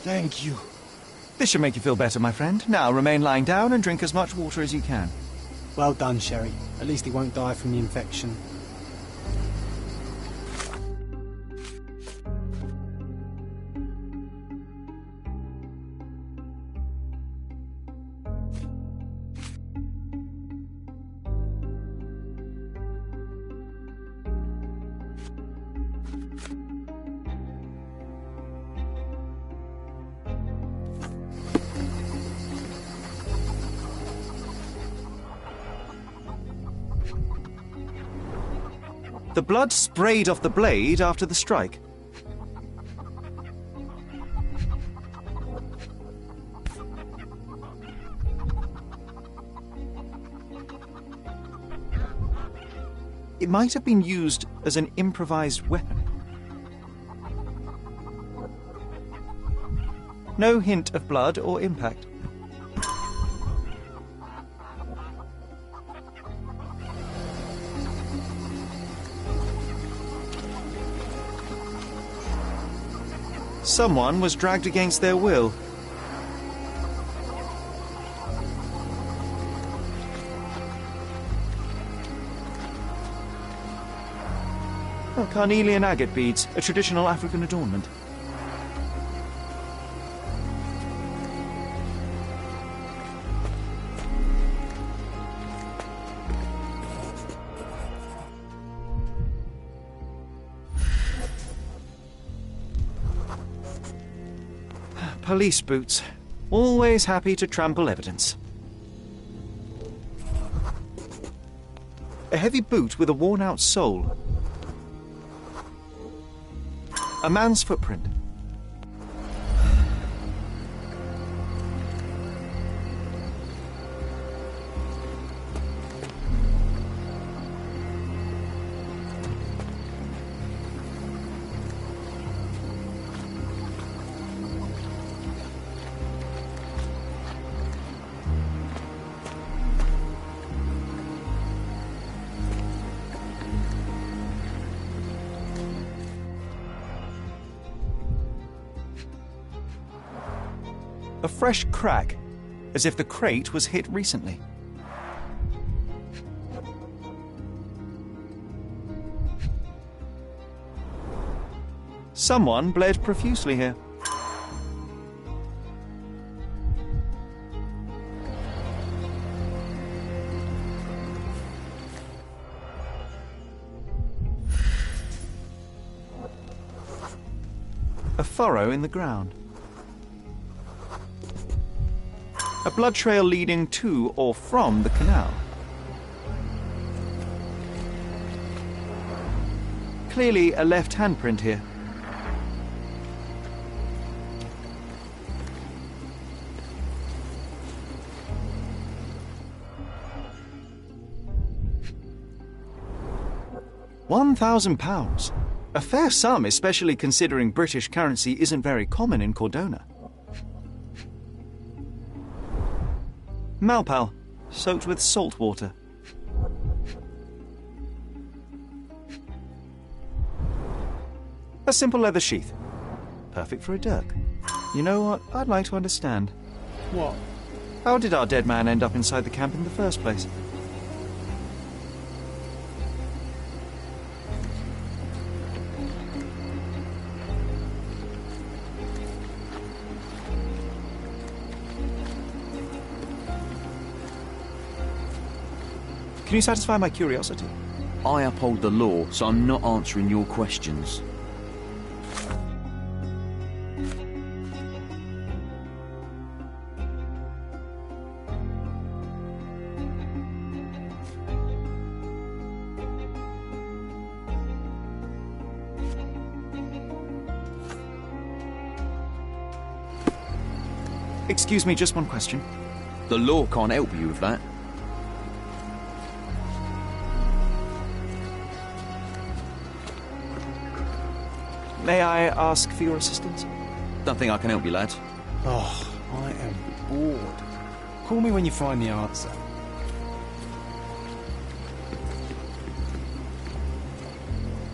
Speaker 2: Thank you. This should make you feel better, my friend. Now remain lying down and drink as much water as you can.
Speaker 3: Well done, Sherry. At least he won't die from the infection.
Speaker 2: The blood sprayed off the blade after the strike. It might have been used as an improvised weapon. No hint of blood or impact. Someone was dragged against their will. Oh, carnelian agate beads, a traditional African adornment. Police boots. Always happy to trample evidence. A heavy boot with a worn-out sole. A man's footprint. A fresh crack, as if the crate was hit recently. Someone bled profusely here. A furrow in the ground. A blood trail leading to or from the canal. Clearly a left handprint here. £1,000. A fair sum, especially considering British currency isn't very common in Cordona. Malpal, soaked with salt water. A simple leather sheath. Perfect for a dirk. You know what? I'd like to understand.
Speaker 3: What?
Speaker 2: How did our dead man end up inside the camp in the first place? Can you satisfy my curiosity?
Speaker 9: I uphold the law, so I'm not answering your questions.
Speaker 2: Excuse me, just one question.
Speaker 9: The law can't help you with that.
Speaker 2: May I ask for your assistance?
Speaker 9: Don't think I can help you, lad.
Speaker 3: Oh, I am bored. Call me when you find the answer.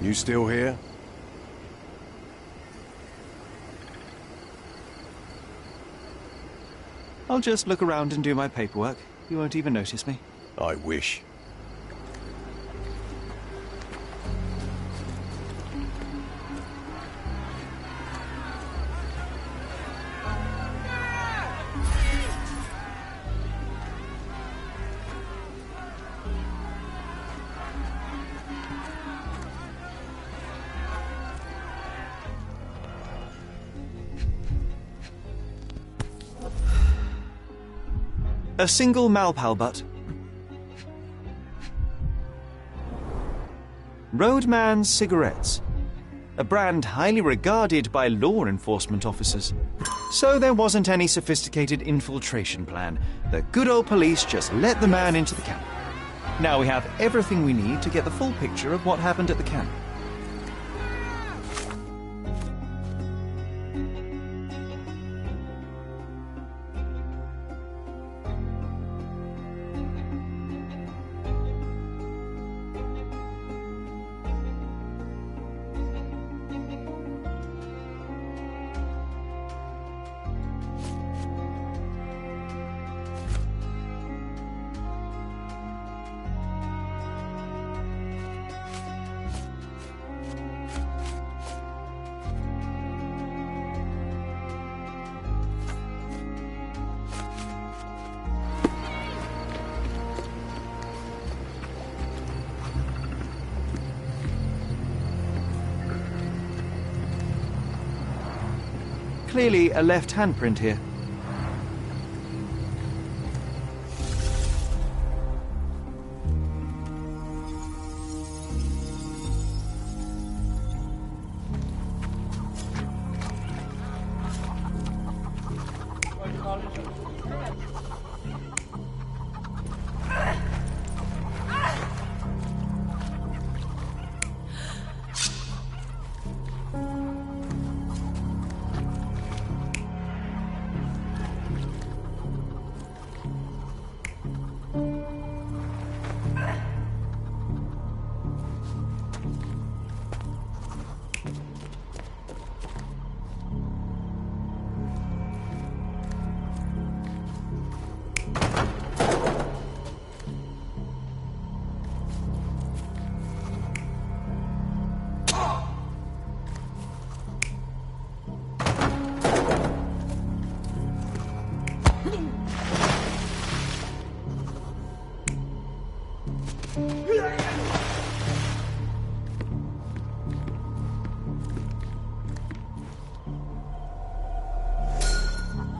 Speaker 12: You still here?
Speaker 2: I'll just look around and do my paperwork. You won't even notice me.
Speaker 12: I wish.
Speaker 2: A single Malpal butt. Roadman cigarettes. A brand highly regarded by law enforcement officers. So there wasn't any sophisticated infiltration plan. The good old police just let the man into the camp. Now we have everything we need to get the full picture of what happened at the camp. Clearly a left handprint here.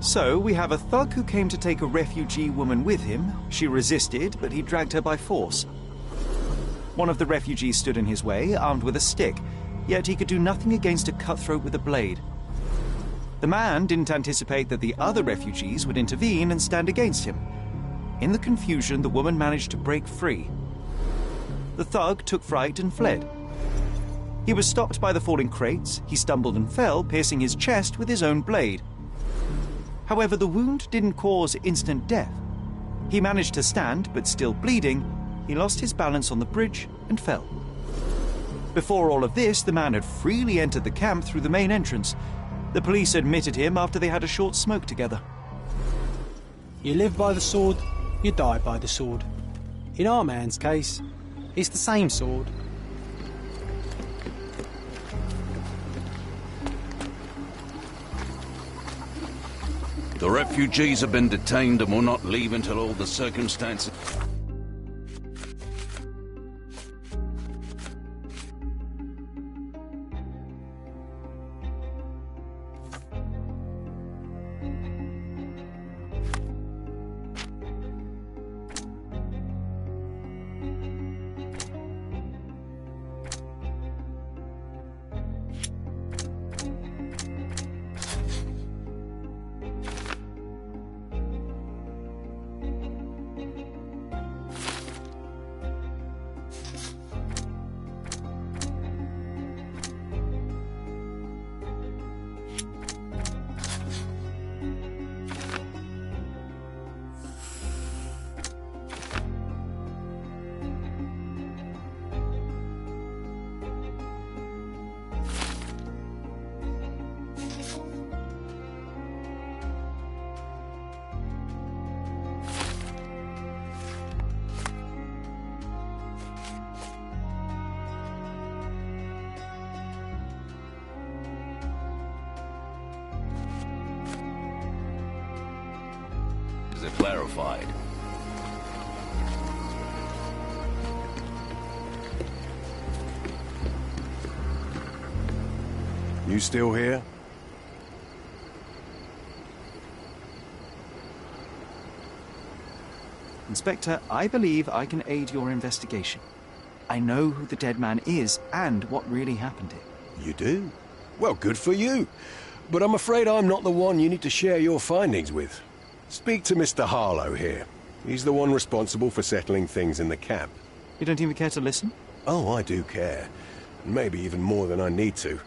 Speaker 2: So, we have a thug who came to take a refugee woman with him. She resisted, but he dragged her by force. One of the refugees stood in his way, armed with a stick, yet he could do nothing against a cutthroat with a blade. The man didn't anticipate that the other refugees would intervene and stand against him. In the confusion, the woman managed to break free. The thug took fright and fled. He was stopped by the falling crates. He stumbled and fell, piercing his chest with his own blade. However, the wound didn't cause instant death. He managed to stand, but still bleeding, he lost his balance on the bridge and fell. Before all of this, the man had freely entered the camp through the main entrance. The police admitted him after they had a short smoke together.
Speaker 3: You live by the sword, you die by the sword. In our man's case, it's the same sword.
Speaker 13: The refugees have been detained and will not leave until all the circumstances... clarified.
Speaker 12: You still here?
Speaker 2: Inspector, I believe I can aid your investigation. I know who the dead man is and what really happened here.
Speaker 12: You do? Well, good for you. But I'm afraid I'm not the one you need to share your findings with. Speak to Mr. Harlow here. He's the one responsible for settling things in the camp.
Speaker 2: You don't even care to listen?
Speaker 12: Oh, I do care. Maybe even more than I need to.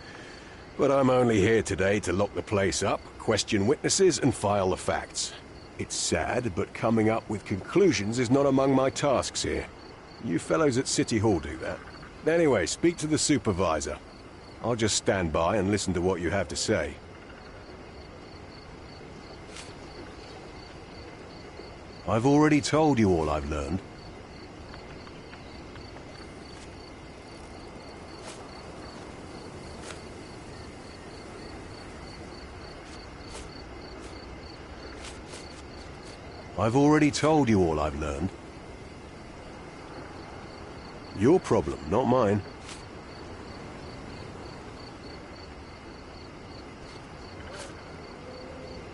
Speaker 12: But I'm only here today to lock the place up, question witnesses, and file the facts. It's sad, but coming up with conclusions is not among my tasks here. You fellows at City Hall do that. Anyway, speak to the supervisor. I'll just stand by and listen to what you have to say. I've already told you all I've learned. I've already told you all I've learned. Your problem, not mine.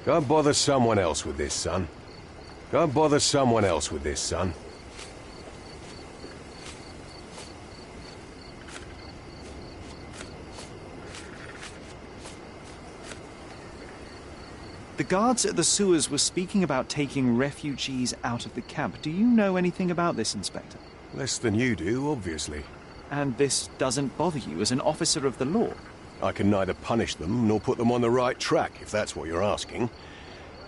Speaker 12: Go bother someone else with this, son. Go bother someone else with this, son.
Speaker 2: The guards at the sewers were speaking about taking refugees out of the camp. Do you know anything about this, Inspector?
Speaker 12: Less than you do, obviously.
Speaker 2: And this doesn't bother you as an officer of the law?
Speaker 12: I can neither punish them nor put them on the right track, if that's what you're asking.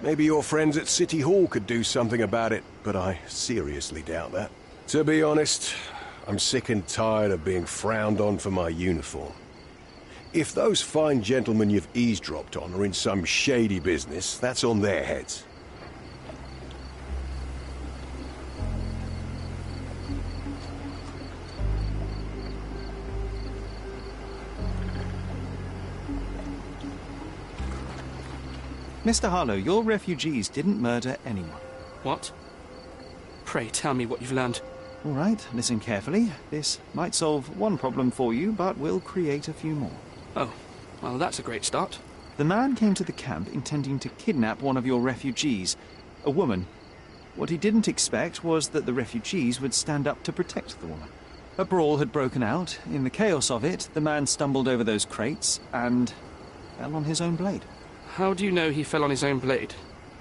Speaker 12: Maybe your friends at City Hall could do something about it, but I seriously doubt that. To be honest, I'm sick and tired of being frowned on for my uniform. If those fine gentlemen you've eavesdropped on are in some shady business, that's on their heads.
Speaker 2: Mr. Harlow, your refugees didn't murder anyone.
Speaker 11: What? Pray tell me what you've learned.
Speaker 2: All right, listen carefully. This might solve one problem for you, but will create a few more.
Speaker 11: Oh, well, that's a great start.
Speaker 2: The man came to the camp intending to kidnap one of your refugees, a woman. What he didn't expect was that the refugees would stand up to protect the woman. A brawl had broken out. In the chaos of it, the man stumbled over those crates and fell on his own blade.
Speaker 11: How do you know he fell on his own blade?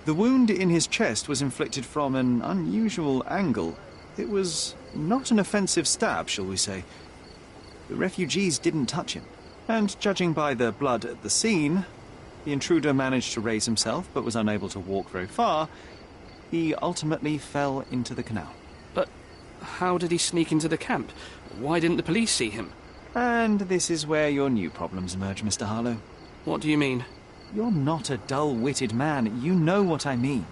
Speaker 2: The wound in his chest was inflicted from an unusual angle. It was not an offensive stab, shall we say. The refugees didn't touch him. And judging by the blood at the scene, the intruder managed to raise himself but was unable to walk very far. He ultimately fell into the canal.
Speaker 11: But how did he sneak into the camp? Why didn't the police see him?
Speaker 2: And this is where your new problems emerge, Mr. Harlow.
Speaker 11: What do you mean?
Speaker 2: You're not a dull-witted man. You know what I mean.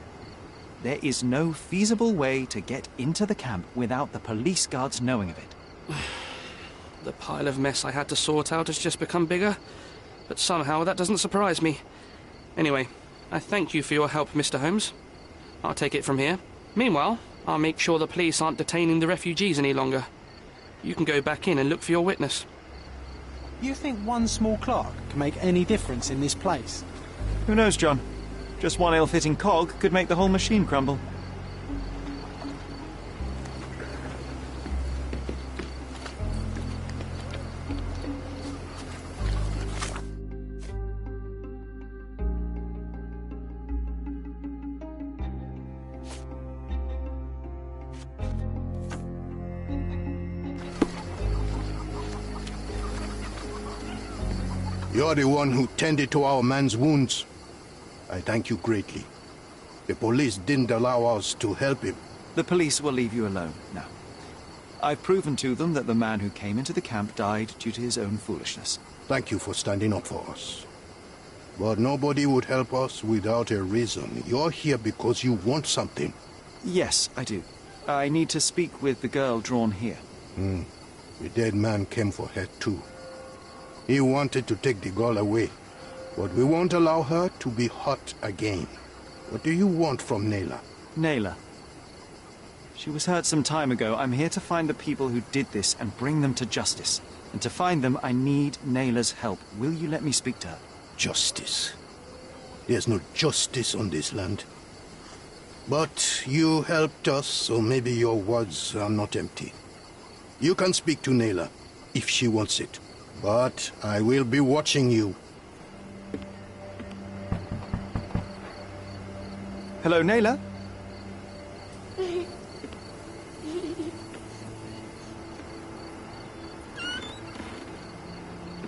Speaker 2: There is no feasible way to get into the camp without the police guards knowing of it.
Speaker 11: The pile of mess I had to sort out has just become bigger, but somehow that doesn't surprise me. Anyway, I thank you for your help, Mr. Holmes. I'll take it from here. Meanwhile, I'll make sure the police aren't detaining the refugees any longer. You can go back in and look for your witness.
Speaker 3: You think one small clerk can make any difference in this place?
Speaker 2: Who knows, John? Just one ill-fitting cog could make the whole machine crumble.
Speaker 14: You're the one who tended to our man's wounds. I thank you greatly. The police didn't allow us to help him.
Speaker 2: The police will leave you alone now. I've proven to them that the man who came into the camp died due to his own foolishness.
Speaker 14: Thank you for standing up for us. But nobody would help us without a reason. You're here because you want something.
Speaker 2: Yes, I do. I need to speak with the girl drawn here.
Speaker 14: The dead man came for her too. He wanted to take the girl away, but we won't allow her to be hurt again. What do you want from Nayla?
Speaker 2: Nayla. She was hurt some time ago. I'm here to find the people who did this and bring them to justice. And to find them, I need Nayla's help. Will you let me speak to her?
Speaker 14: Justice. There's no justice on this land. But you helped us, so maybe your words are not empty. You can speak to Nayla, if she wants it. But I will be watching you.
Speaker 2: Hello, Nayla?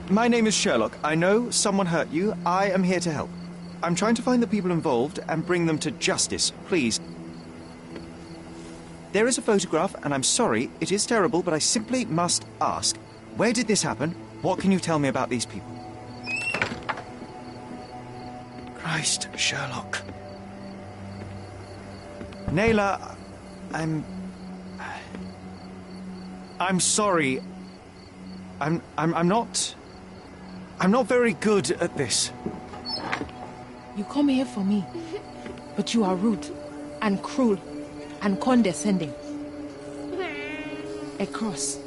Speaker 2: My name is Sherlock. I know someone hurt you. I am here to help. I'm trying to find the people involved and bring them to justice. Please. There is a photograph, and I'm sorry, it is terrible, but I simply must ask. Where did this happen? What can you tell me about these people? Christ, Sherlock. Nayla, I'm sorry. I'm not very good at this.
Speaker 8: You come here for me, but you are rude and cruel and condescending. A cross.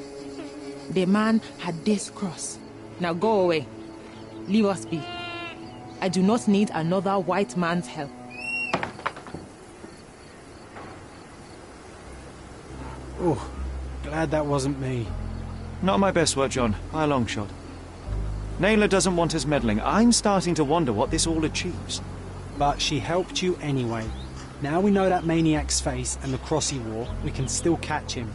Speaker 8: The man had this cross. Now go away. Leave us be. I do not need another white man's help.
Speaker 3: Oh, glad that wasn't me.
Speaker 2: Not my best work, John, by a long shot. Nayla doesn't want us meddling. I'm starting to wonder what this all achieves.
Speaker 3: But she helped you anyway. Now we know that maniac's face and the cross he wore, we can still catch him.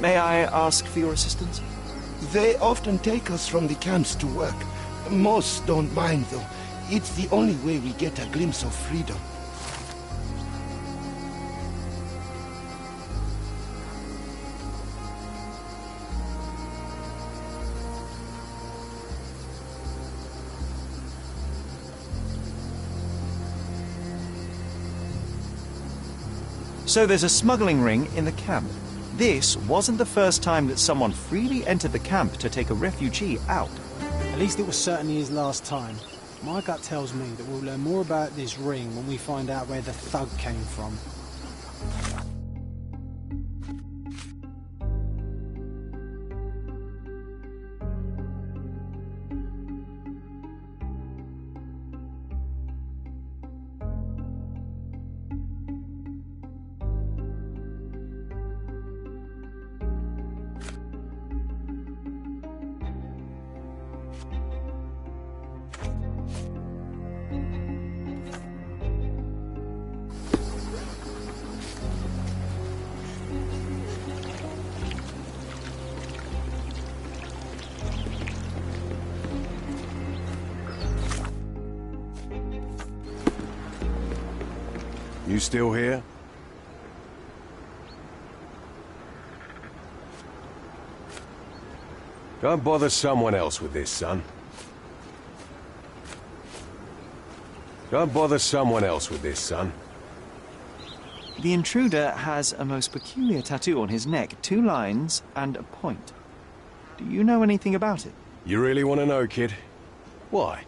Speaker 2: May I ask for your assistance?
Speaker 15: They often take us from the camps to work. Most don't mind, though. It's the only way we get a glimpse of freedom.
Speaker 2: So there's a smuggling ring in the camp. This wasn't the first time that someone freely entered the camp to take a refugee out.
Speaker 3: At least it was certainly his last time. My gut tells me that we'll learn more about this ring when we find out where the thug came from.
Speaker 12: You still here? Don't bother someone else with this, son. Don't bother someone else with this, son.
Speaker 2: The intruder has a most peculiar tattoo on his neck, 2 lines and a point. Do you know anything about it?
Speaker 12: You really want to know, kid? Why?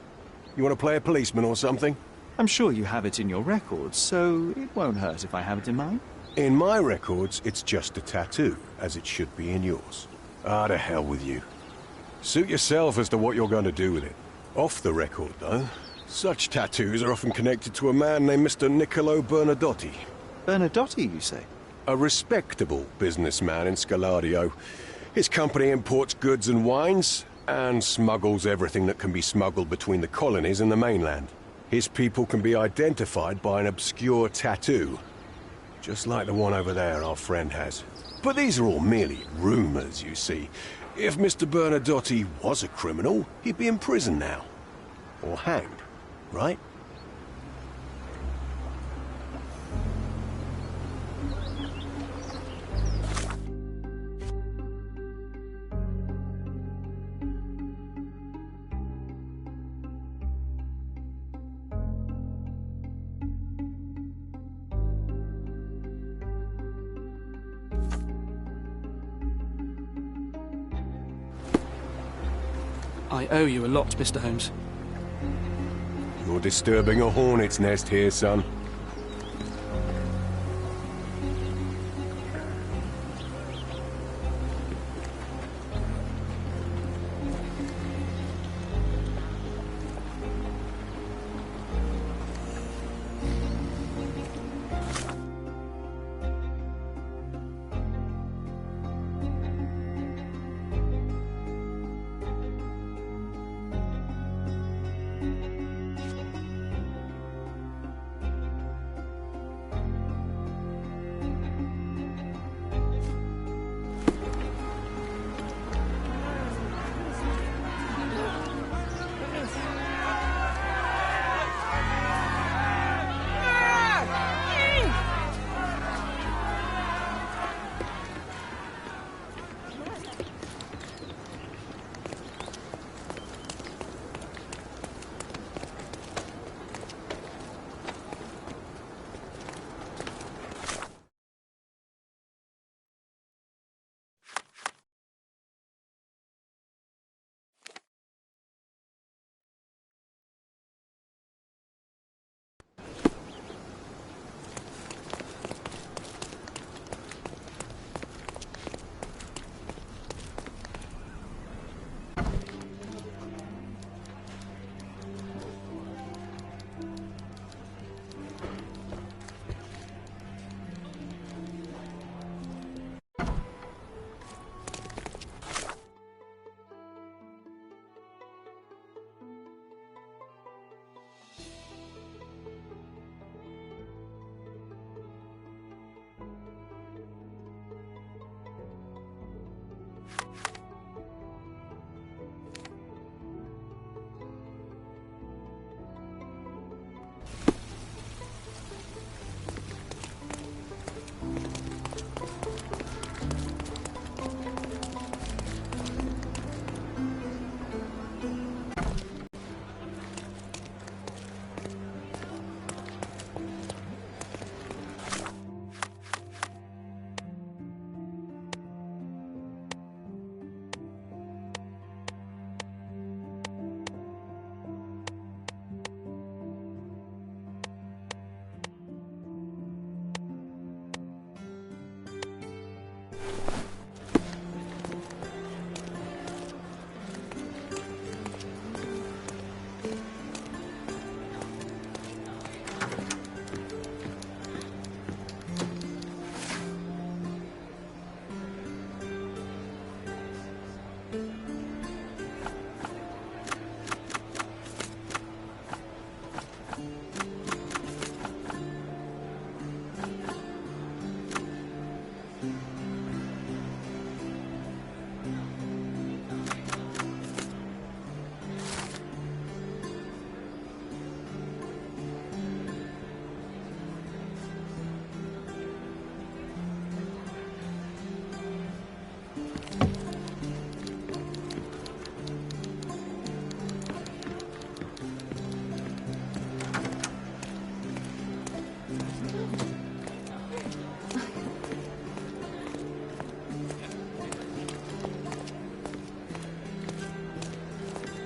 Speaker 12: You want to play a policeman or something?
Speaker 2: I'm sure you have it in your records, so it won't hurt if I have it in mine.
Speaker 12: In my records, it's just a tattoo, as it should be in yours. Ah, to hell with you. Suit yourself as to what you're going to do with it. Off the record, though, such tattoos are often connected to a man named Mr. Niccolo Bernadotti.
Speaker 2: Bernadotti, you say?
Speaker 12: A respectable businessman in Scaladio. His company imports goods and wines, and smuggles everything that can be smuggled between the colonies and the mainland. His people can be identified by an obscure tattoo, just like the one over there our friend has. But these are all merely rumors, you see. If Mr. Bernadotti was a criminal, he'd be in prison now. Or hanged, right?
Speaker 11: I owe you a lot, Mr. Holmes.
Speaker 12: You're disturbing a hornet's nest here, son.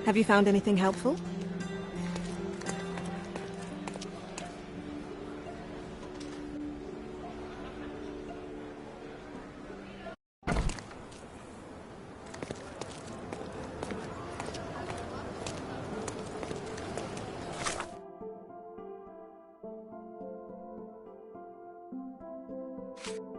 Speaker 16: Have you found anything helpful? You